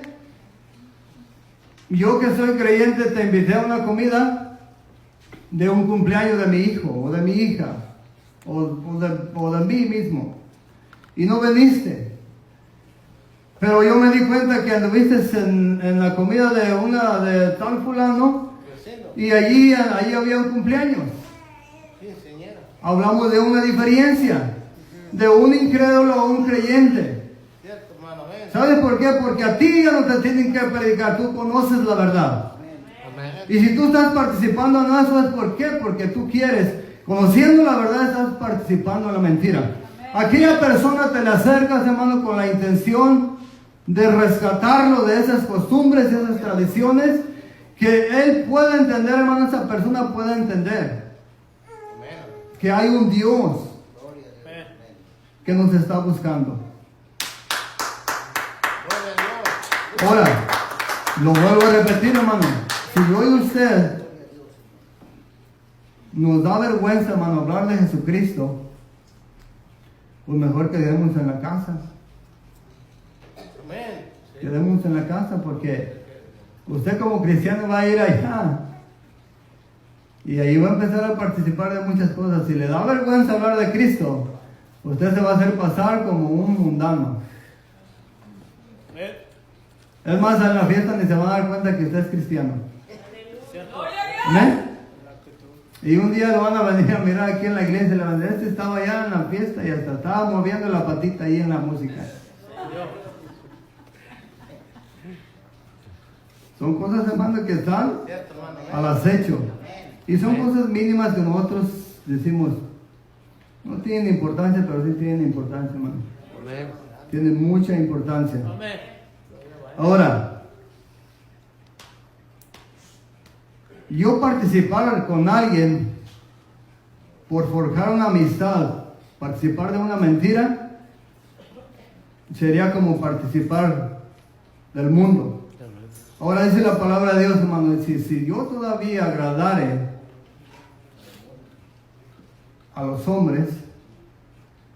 Yo que soy creyente te invité a una comida de un cumpleaños de mi hijo o de mi hija o de mí mismo y no viniste. Pero yo me di cuenta que anduviste en la comida de tal fulano y allí había un cumpleaños. Hablamos de una diferencia de un incrédulo a un creyente. ¿Sabes por qué? Porque a ti ya no te tienen que predicar, tú conoces la verdad. Y si tú estás participando en eso es ¿por qué? Porque tú quieres, conociendo la verdad, estás participando en la mentira. Aquella persona te le acercas, hermano, con la intención de rescatarlo de esas costumbres y esas tradiciones que él pueda entender, hermano, esa persona pueda entender que hay un Dios que nos está buscando. Ahora, lo vuelvo a repetir, hermano. Si yo y usted nos da vergüenza, hermano, hablar de Jesucristo, pues mejor quedemos en la casa. Amén. Quedemos en la casa porque usted como cristiano va a ir allá. Y ahí va a empezar a participar de muchas cosas. Si le da vergüenza hablar de Cristo, usted se va a hacer pasar como un mundano. Es más, en la fiesta ni se van a dar cuenta que usted es cristiano. Gloria a Dios. ¿Amén? Y un día lo van a venir a mirar aquí en la iglesia y le van a decir, este estaba allá en la fiesta y hasta estaba moviendo la patita ahí en la música. Son cosas, hermano, que están Cierto, hermano. al acecho. Y son cosas mínimas que nosotros decimos, no tienen importancia, pero sí tienen importancia, hermano. Amén. Tienen mucha importancia. Amén. Ahora, yo participar con alguien por forjar una amistad, participar de una mentira, sería como participar del mundo. Ahora dice la palabra de Dios, hermano, si yo todavía agradare a los hombres,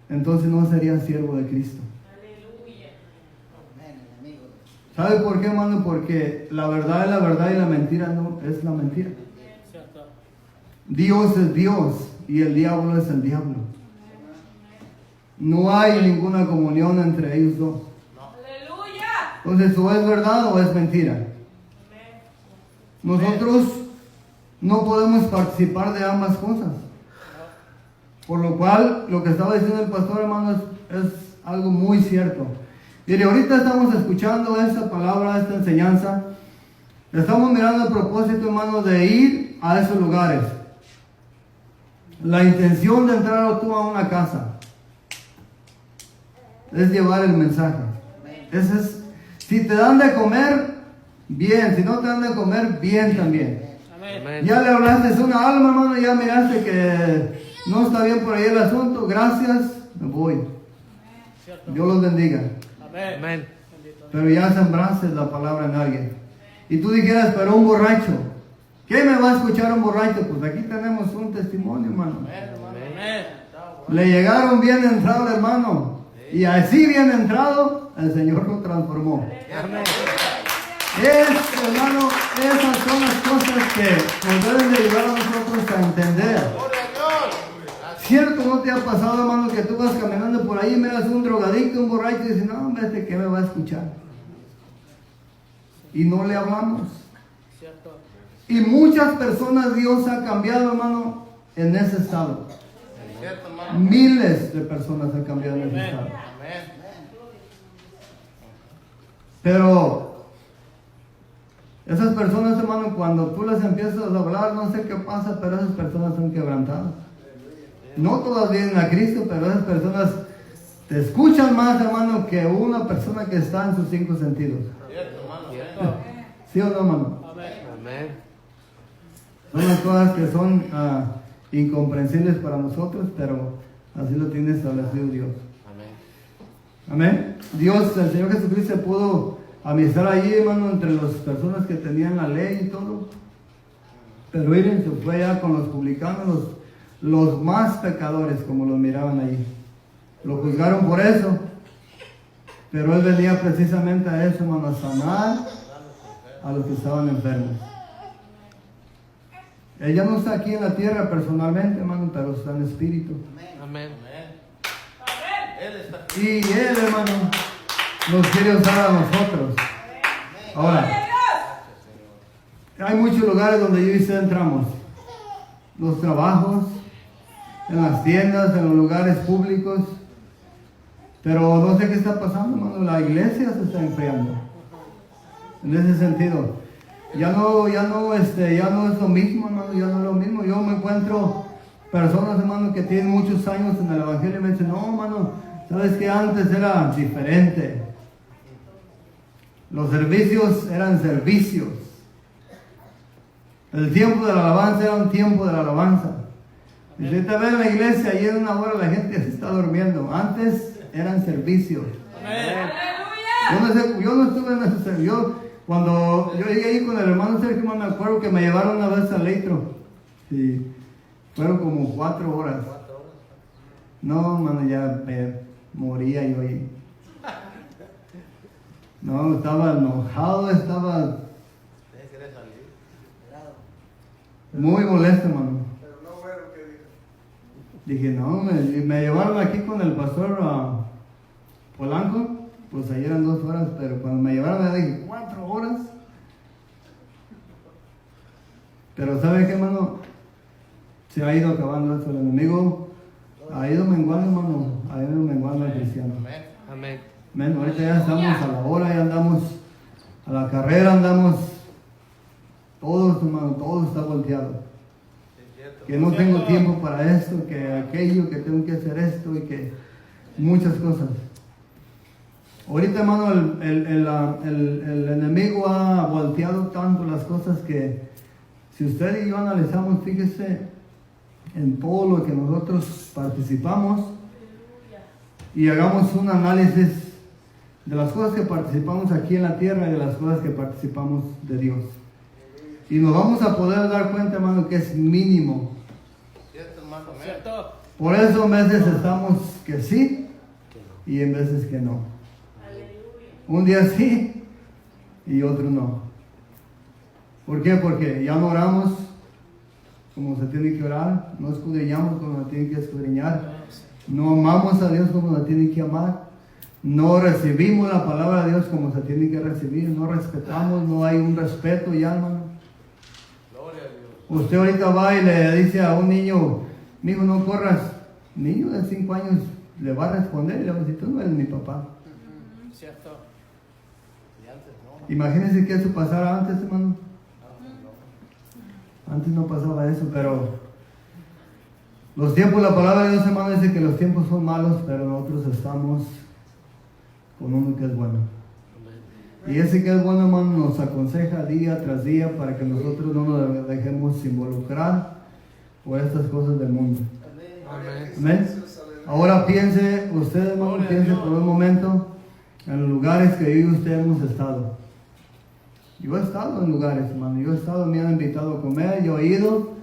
entonces no sería siervo de Cristo. Aleluya. ¿Sabe por qué, hermano? Porque la verdad es la verdad y la mentira no es la mentira. Cierto. Dios es Dios y el diablo es el diablo. No hay ninguna comunión entre ellos dos. Aleluya. Entonces, o es verdad o es mentira. Nosotros no podemos participar de ambas cosas. Por lo cual, lo que estaba diciendo el pastor, hermano, es algo muy cierto. Mire, ahorita estamos escuchando esta palabra, esta enseñanza. Estamos mirando el propósito, hermano, de ir a esos lugares. La intención de entrar tú a una casa es llevar el mensaje. Ese es, si te dan de comer, bien. Si no te dan de comer, bien también. Amén. Ya le hablaste a una alma, hermano, ya miraste que no está bien por ahí el asunto. Gracias, me voy. Cierto. Dios los bendiga. Amén. Amén. Pero ya sembraste la palabra en alguien. Y tú dijeras, pero un borracho, ¿qué me va a escuchar un borracho? Pues aquí tenemos un testimonio, hermano. Amén. Le llegaron bien entrado, hermano. Y así bien entrado, el Señor lo transformó. Amén. Hermano, esas son las cosas que nos deben de ayudar a nosotros a entender. Gloria a Dios. ¿Cierto no te ha pasado, hermano, que tú vas caminando por ahí y miras un drogadicto, un borracho y dices, no, hombre, ¿este qué me va a escuchar? Y no le hablamos. Cierto. Y muchas personas Dios ha cambiado, hermano, en ese estado. Cierto, hermano. Miles de personas han cambiado en ese Amén. estado. Amén. Pero esas personas, hermano, cuando tú les empiezas a hablar, no sé qué pasa, pero esas personas son quebrantadas. No todas vienen a Cristo, pero esas personas te escuchan más, hermano, que una persona que está en sus 5 sentidos. Cierto, hermano. Cierto. ¿Sí o no, hermano? Amén. Amén. Son las cosas que son incomprensibles para nosotros, pero así lo tiene establecido Dios. Amén. Amén. Dios, el Señor Jesucristo se pudo amistar allí, hermano, entre las personas que tenían la ley y todo. Pero miren, se fue allá con los publicanos, los más pecadores, como los miraban allí. Lo juzgaron por eso. Pero Él venía precisamente a eso, hermano, a sanar a los que estaban enfermos. Él ya no está aquí en la tierra personalmente, hermano, pero está en espíritu. Amén. Él está aquí. Y Él, hermano, nos quiere usar a nosotros. Ahora, hay muchos lugares donde yo y usted entramos. Los trabajos, en las tiendas, en los lugares públicos. Pero no sé qué está pasando, hermano. La iglesia se está enfriando. En ese sentido. Ya no es lo mismo, hermano. Ya no es lo mismo. Yo me encuentro personas, hermano, que tienen muchos años en el evangelio y me dicen, no, hermano, sabes que antes era diferente. Los servicios eran servicios. El tiempo de la alabanza era un tiempo de la alabanza. Y si te ves en la iglesia y en una hora la gente se está durmiendo. Antes eran servicios. Aleluya. Yo no estuve en ese servicio. Cuando yo llegué ahí con el hermano Sergio, me acuerdo que me llevaron una vez al Leitro. Sí, fueron como 4 horas. No, hermano, ya me moría yo ahí. No, estaba enojado, estaba Deje que le salir. muy molesto, hermano. Pero no fue lo que dijo. Dije, no, me llevaron aquí con el pastor Polanco, pues ahí eran 2 horas, pero cuando me llevaron me dije, 4 horas. Pero ¿sabe qué, hermano? Se ha ido acabando esto, el enemigo ha ido menguando, hermano, ha ido menguando el cristiano. Amén. Amén. Amén. Ahorita ya estamos a la hora, ya andamos a la carrera, andamos todos, hermano, todo está volteado. Sí, es cierto. Que no tengo tiempo para esto, que aquello, que tengo que hacer esto y que muchas cosas. Ahorita, hermano, el enemigo ha volteado tanto las cosas que si usted y yo analizamos, fíjese en todo lo que nosotros participamos y hagamos un análisis de las cosas que participamos aquí en la tierra y de las cosas que participamos de Dios. Y nos vamos a poder dar cuenta, hermano, que es mínimo. Cierto, hermano. Amén. Cierto. Por eso en veces estamos que sí y en veces que no. Un día sí y otro no. ¿Por qué? Porque ya no oramos como se tiene que orar, no escudriñamos como se tiene que escudriñar, no amamos a Dios como se tiene que amar, no recibimos la palabra de Dios como se tiene que recibir, no respetamos, no hay un respeto ya, hermano. Gloria a Dios. Usted ahorita va y le dice a un niño, mijo, no corras. Niño de 5 años le va a responder y le va a decir, tú no eres mi papá. Cierto. Y antes no. Imagínense que eso pasara antes, hermano. Antes no pasaba eso, pero los tiempos, la palabra de Dios, hermano, dice que los tiempos son malos, pero nosotros estamos con uno que es bueno. Y ese que es bueno, hermano, nos aconseja día tras día para que nosotros no nos dejemos involucrar por estas cosas del mundo. Amén. Amén. Ahora piense, usted, hermano, Gloria a piense Dios. por un momento en los lugares que yo y usted hemos estado. Yo he estado en lugares, hermano, yo he estado, me han invitado a comer, yo he ido,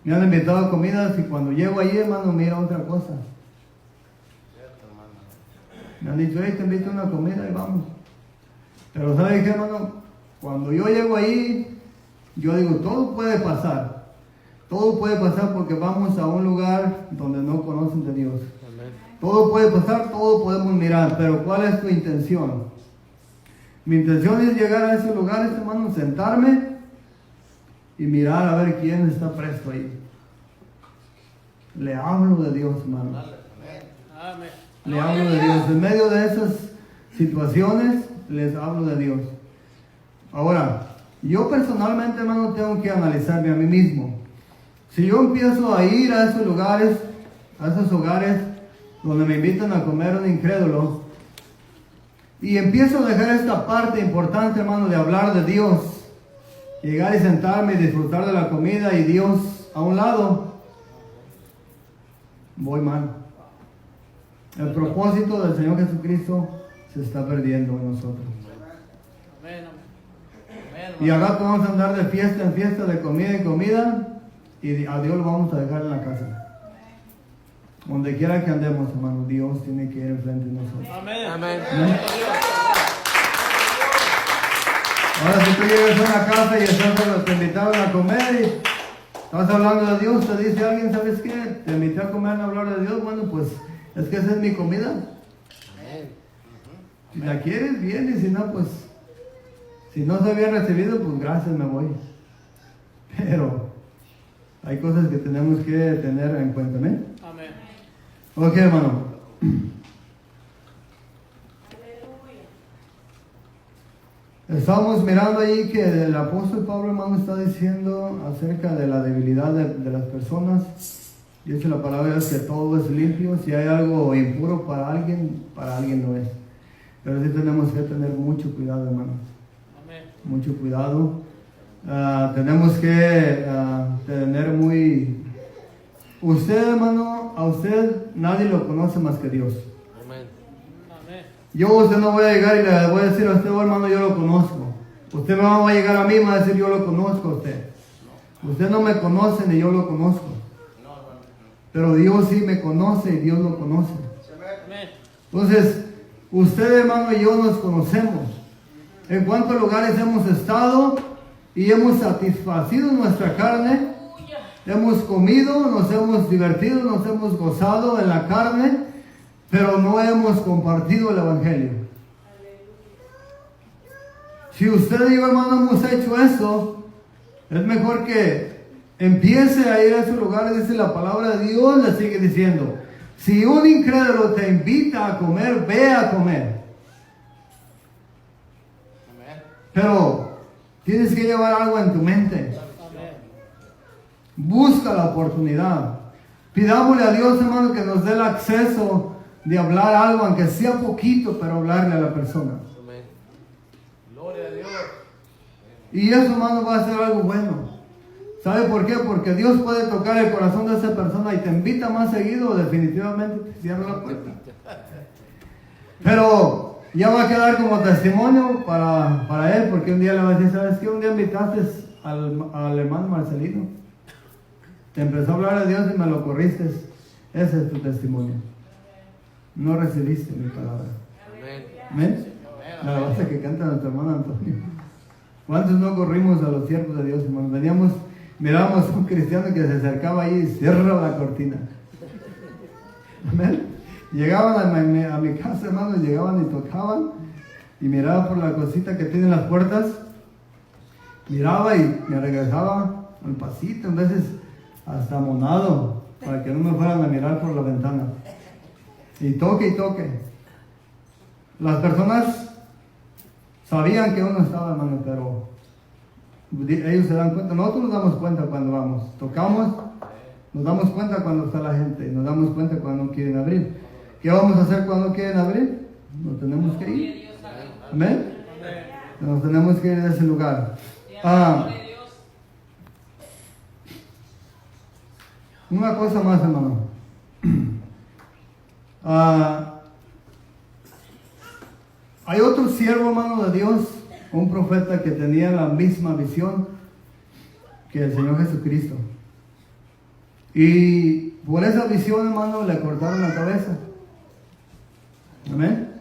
me han invitado a comidas y cuando llego allí, hermano, mira otra cosa. Cierto, hermano. Me han dicho, hey, te invito a una comida y vamos. Pero ¿sabe qué, hermano? Cuando yo llego ahí, yo digo, todo puede pasar. Todo puede pasar porque vamos a un lugar donde no conocen de Dios. Amén. Todo puede pasar, todo podemos mirar, pero ¿cuál es tu intención? Mi intención es llegar a esos lugares, hermano, sentarme y mirar a ver quién está presto ahí. Le hablo de Dios, hermano. Dale. Amén. Amén. Le hablo de Dios. En medio de esas situaciones, les hablo de Dios. Ahora, yo personalmente, hermano, tengo que analizarme a mí mismo. Si yo empiezo a ir a esos lugares, a esos hogares donde me invitan a comer un incrédulo, y empiezo a dejar esta parte importante, hermano, de hablar de Dios, llegar y sentarme y disfrutar de la comida y Dios a un lado, voy mal. El propósito del Señor Jesucristo se está perdiendo en nosotros. Amén. Amén, Y al hermano. rato vamos a andar de fiesta en fiesta, de comida en comida, y a Dios lo vamos a dejar en la casa. Donde quiera que andemos, hermano, Dios tiene que ir enfrente de nosotros. Amén. Amén. Ahora si tú llegas a una casa y te invitaron a comer y estás hablando de Dios, te dice alguien, ¿sabes qué? Te invité a comer, a hablar de Dios, bueno, pues es que esa es mi comida. Amén. Si la quieres, bien, y si no, pues, si no se había recibido, pues gracias, me voy. Pero hay cosas que tenemos que tener en cuenta, ¿eh? Amén. Ok, hermano. Estamos mirando ahí que el apóstol Pablo, hermano, está diciendo acerca de la debilidad de las personas. Dice la palabra es que todo es limpio. Si hay algo impuro para alguien no es. Pero sí tenemos que tener mucho cuidado, hermano. Amén. Mucho cuidado. Tenemos que tener muy... Usted, hermano, a usted nadie lo conoce más que Dios. Amén. Amén. Yo a usted no voy a llegar y le voy a decir a usted, oh, hermano, yo lo conozco. Usted me va a llegar a mí y me va a decir, yo lo conozco a usted. Usted no me conoce ni yo lo conozco. No, hermano. Pero Dios sí me conoce y Dios lo conoce. Amén. Entonces, usted, hermano, y yo nos conocemos. en cuántos lugares hemos estado y hemos satisfacido nuestra carne, hemos comido, nos hemos divertido, nos hemos gozado en la carne, pero no hemos compartido el Evangelio. Si usted y yo, hermano, hemos hecho eso, es mejor que empiece a ir a esos lugares. Dice la palabra de Dios, le sigue diciendo, si un incrédulo te invita a comer, ve a comer. Amén. Pero tienes que llevar algo en tu mente. Busca la oportunidad. Pidámosle a Dios, hermano, que nos dé el acceso de hablar algo, aunque sea poquito, pero hablarle a la persona. Amén. Gloria a Dios. Y eso, hermano, va a ser algo bueno. ¿Sabe por qué? Porque Dios puede tocar el corazón de esa persona y te invita más seguido, definitivamente te cierra la puerta. Pero ya va a quedar como testimonio para él, porque un día le va a decir, ¿sabes qué? Un día invitaste al hermano Marcelino. Te empezó a hablar de Dios y me lo corriste. Ese es tu testimonio. No recibiste mi palabra. Amén. ¿Amén? La alabanza que canta nuestro hermano Antonio. ¿Cuántos no corrimos a los siervos de Dios, hermano? Mirábamos a un cristiano que se acercaba ahí y cerraba la cortina. Amén. Llegaban a mi casa, hermano, llegaban y tocaban, y miraba por la cosita que tienen las puertas, miraba y me regresaba al pasito, en veces hasta monado, para que no me fueran a mirar por la ventana. Y toque y toque. Las personas sabían que uno estaba, hermano, pero ellos se dan cuenta. Nosotros nos damos cuenta cuando vamos. Tocamos, nos damos cuenta cuando está la gente, y nos damos cuenta cuando no quieren abrir. ¿Qué vamos a hacer cuando quieren abrir? Nos tenemos que ir. Amén. Nos tenemos que ir de ese lugar. Una cosa más, hermano. Hay otro siervo, hermano, de Dios, un profeta que tenía la misma visión que el Señor Jesucristo. Y por esa visión, hermano, le cortaron la cabeza. Amén.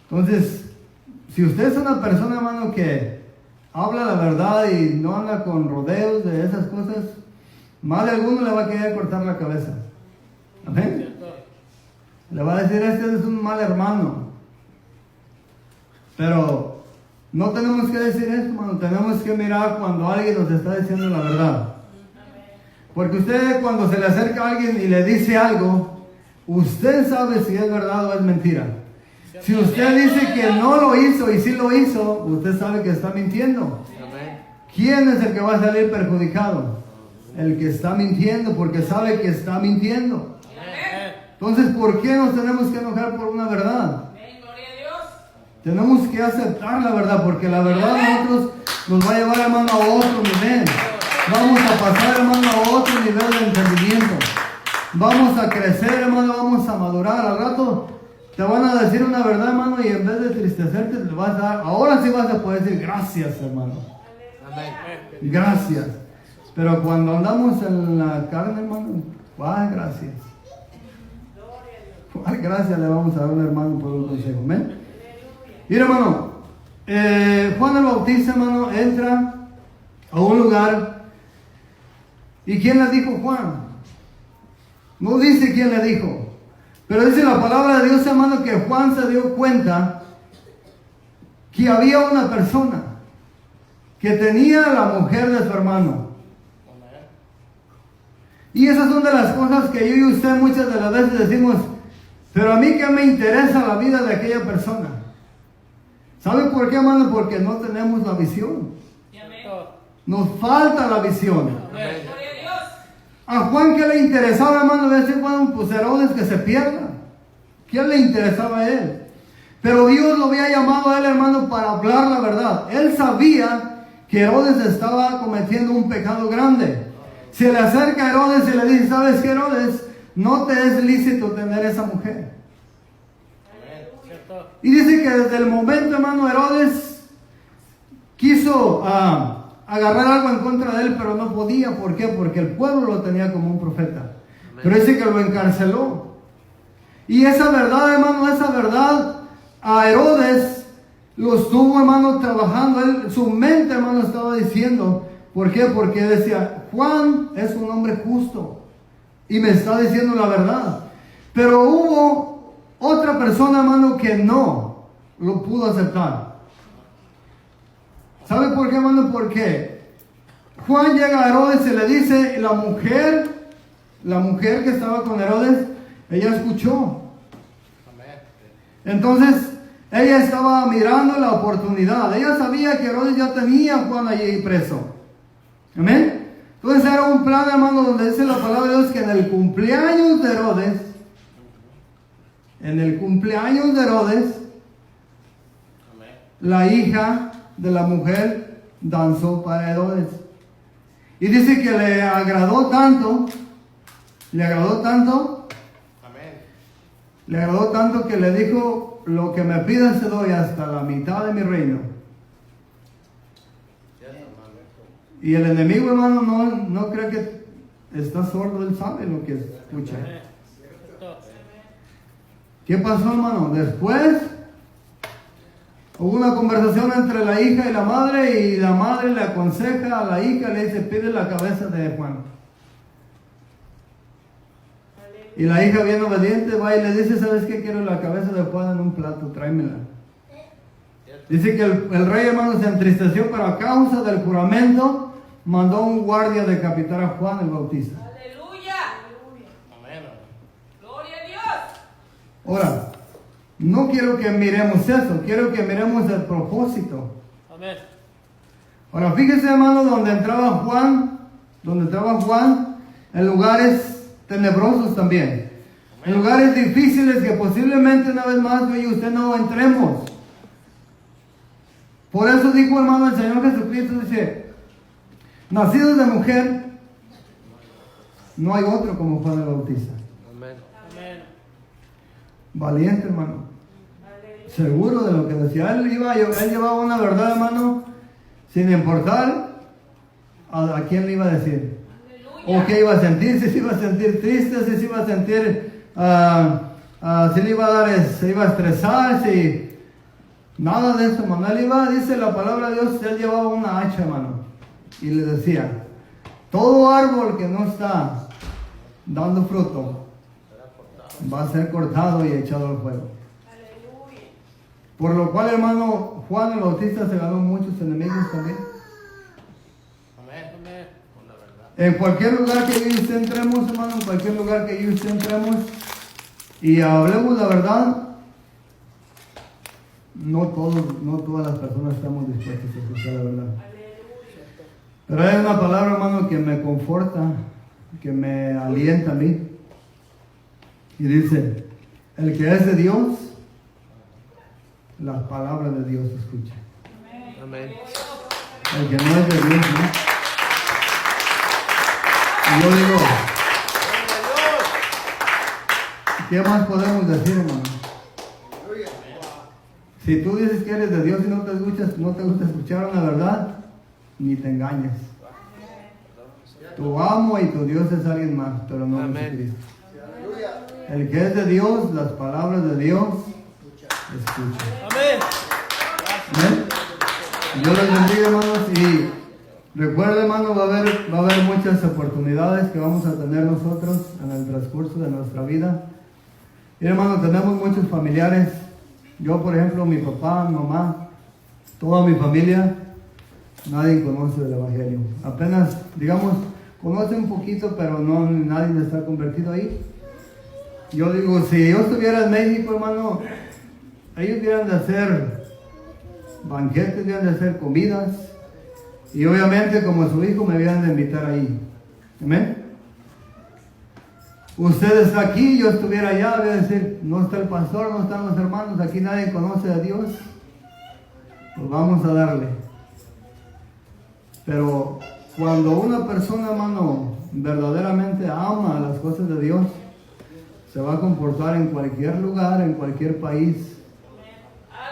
Entonces, si usted es una persona, hermano, que habla la verdad y no anda con rodeos de esas cosas, más de alguno le va a querer cortar la cabeza. Amén. Le va a decir, este es un mal hermano. Pero no tenemos que decir eso, hermano. Tenemos que mirar cuando alguien nos está diciendo la verdad. Porque usted, cuando se le acerca a alguien y le dice algo, usted sabe si es verdad o es mentira. Si usted dice que no lo hizo y sí lo hizo, usted sabe que está mintiendo. ¿Quién es el que va a salir perjudicado? El que está mintiendo, porque sabe que está mintiendo. Entonces, ¿por qué nos tenemos que enojar por una verdad? Tenemos que aceptar la verdad, porque la verdad a nosotros nos va a llevar, hermano, a otro nivel. Vamos a pasar, hermano, a otro nivel de entendimiento. Vamos a crecer, hermano, vamos a madurar. Al rato te van a decir una verdad, hermano, y en vez de tristecerte, te vas a dar, ahora sí vas a poder decir gracias, hermano. Gracias. Pero cuando andamos en la carne, hermano, ¿cuál gracias? ¿Cuál gracias le vamos a dar a un hermano por un consejo? ¿Amén? Mira, hermano, Juan el Bautista, hermano, entra a un lugar. ¿Y quién le dijo Juan? No dice quién le dijo, pero dice la palabra de Dios, hermano, que Juan se dio cuenta que había una persona que tenía la mujer de su hermano. Y esas son de las cosas que yo y usted muchas de las veces decimos, pero a mí que me interesa la vida de aquella persona. ¿Sabe por qué, hermano? Porque no tenemos la visión. Nos falta la visión. A Juan, ¿qué le interesaba, hermano? Decir, bueno, pues Herodes que se pierda. ¿Qué le interesaba a él? Pero Dios lo había llamado a él, hermano, para hablar la verdad. Él sabía que Herodes estaba cometiendo un pecado grande. Se le acerca a Herodes y le dice, ¿sabes qué, Herodes? No te es lícito tener esa mujer. Y dice que desde el momento, hermano, Herodes quiso agarrar algo en contra de él, pero no podía. ¿Por qué? Porque el pueblo lo tenía como un profeta. Pero dice que lo encarceló. Y esa verdad, hermano, esa verdad a Herodes lo estuvo, hermano, trabajando. Él, su mente, hermano, estaba diciendo. ¿Por qué? Porque decía, Juan es un hombre justo y me está diciendo la verdad. Pero hubo otra persona, hermano, que no lo pudo aceptar. ¿Sabe por qué, hermano? Porque Juan llega a Herodes y le dice, la mujer que estaba con Herodes, ella escuchó. Entonces, ella estaba mirando la oportunidad. Ella sabía que Herodes ya tenía a Juan allí preso. Amén. Entonces era un plan, hermano, donde dice la palabra de Dios que en el cumpleaños de Herodes, la hija de la mujer danzó para Herodes. Y dice que le agradó tanto que le dijo, lo que me pidas te doy hasta la mitad de mi reino. Y el enemigo, hermano, no cree que está sordo, él sabe lo que escucha. ¿Qué pasó, hermano? Después hubo una conversación entre la hija y la madre le aconseja a la hija, le dice, pide la cabeza de Juan. Y la hija bien obediente va y le dice, ¿sabes qué? Quiero la cabeza de Juan en un plato, tráemela. Dice que el rey, hermano, se entristeció, pero a causa del juramento mandó un guardia a decapitar a Juan el Bautista. ¡Aleluya! Amén. ¡Gloria a Dios! Ahora, no quiero que miremos eso, quiero que miremos el propósito. Amén. Ahora, fíjese, hermano, donde entraba Juan, en lugares tenebrosos también, en lugares difíciles que posiblemente una vez más yo y usted no entremos. Por eso dijo, hermano, el Señor Jesucristo, dice, nacidos de mujer, no hay otro como Juan el Bautista. Amén. Amén. Valiente, hermano. Seguro de lo que decía. Él llevaba una verdad, hermano, sin importar a quién le iba a decir. O qué iba a sentir, si se iba a sentir triste, si se iba a sentir, si le iba a dar, se iba a estresar, si... Nada de eso, hermano. Él iba, dice la palabra de Dios, él llevaba una hacha, hermano. Y le decía, todo árbol que no está dando fruto va a ser cortado y echado al fuego. Aleluya. Por lo cual, hermano, Juan el Bautista se ganó muchos enemigos también. Amén. Con la verdad. En cualquier lugar que yo y usted entremos, hermano, en cualquier lugar que yo y usted entremos y hablemos la verdad, no todas las personas estamos dispuestas a escuchar la verdad. Pero hay una palabra, hermano, que me conforta, que me alienta a mí. Y dice, el que es de Dios, las palabras de Dios escucha. Amén. El que no es de Dios, ¿no? Y yo digo, ¿qué más podemos decir, hermano? Si tú dices que eres de Dios y no te gusta escuchar una verdad, ni te engañes. Tu amo y tu Dios es alguien más, pero no Jesucristo. El que es de Dios, las palabras de Dios, escucha. Amén. ¿Amén? Dios les bendiga, hermanos, y recuerden, hermano, va a haber muchas oportunidades que vamos a tener nosotros en el transcurso de nuestra vida. Y, hermano, tenemos muchos familiares. Yo, por ejemplo, mi papá, mi mamá, toda mi familia, nadie conoce el Evangelio. Apenas, digamos, conoce un poquito, pero no, nadie está convertido ahí. Yo digo, si yo estuviera en México, hermano, ellos debieran de hacer banquetes, debieran de hacer comidas. Y obviamente, como su hijo, me debieran de invitar ahí. ¿Amén? Usted está aquí, yo estuviera allá, voy a decir, no está el pastor, no están los hermanos, aquí nadie conoce a Dios. Pues vamos a darle. Pero cuando una persona, hermano, verdaderamente ama las cosas de Dios, se va a comportar en cualquier lugar, en cualquier país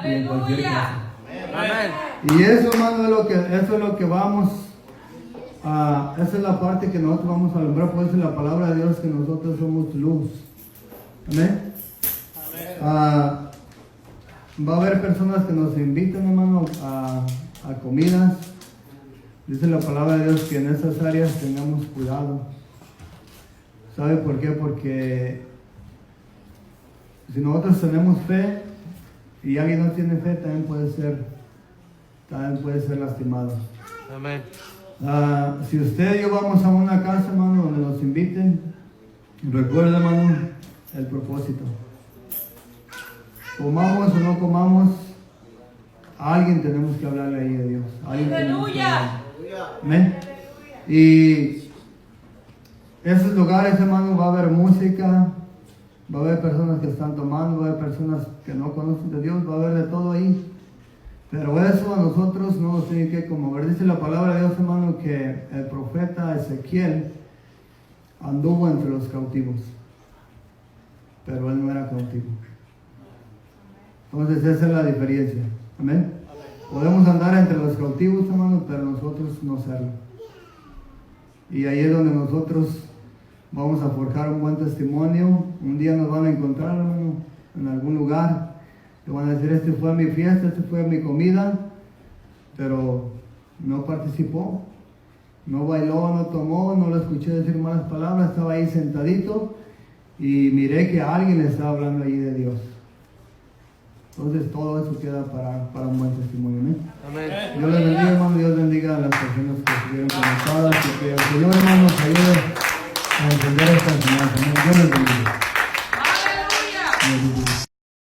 y en cualquier casa. Amén. Y eso, hermano, eso es lo que vamos a, esa es la parte que nosotros vamos a alumbrar. Por eso la palabra de Dios que nosotros somos luz. Amén. Va a haber personas que nos invitan, hermano, a comidas. Dice la palabra de Dios que en esas áreas tengamos cuidado. ¿Sabe por qué? Porque si nosotros tenemos fe y alguien no tiene fe, también puede ser lastimado. Amén. Si usted y yo vamos a una casa, hermano, donde nos inviten, recuerda, hermano, el propósito. Comamos o no comamos, a alguien tenemos que hablarle ahí de Dios. A alguien tenemos que Aleluya. hablarle. Amén. Y esos lugares, hermano, va a haber música, va a haber personas que están tomando, va a haber personas que no conocen de Dios, va a haber de todo ahí. Pero eso a nosotros no nos tiene que conmover. Dice la palabra de Dios, hermano, que el profeta Ezequiel anduvo entre los cautivos, pero él no era cautivo. Entonces esa es la diferencia. Amén. Podemos andar entre los cautivos, hermano, pero nosotros no serlo. Y ahí es donde nosotros vamos a forjar un buen testimonio. Un día nos van a encontrar, hermano, en algún lugar. Y van a decir, este fue mi fiesta, este fue mi comida, pero no participó, no bailó, no tomó, no lo escuché decir malas palabras, estaba ahí sentadito y miré que alguien le estaba hablando allí de Dios. Entonces todo eso queda para un buen testimonio. ¿Eh? Amén. Dios les bendiga, hermano, Dios bendiga.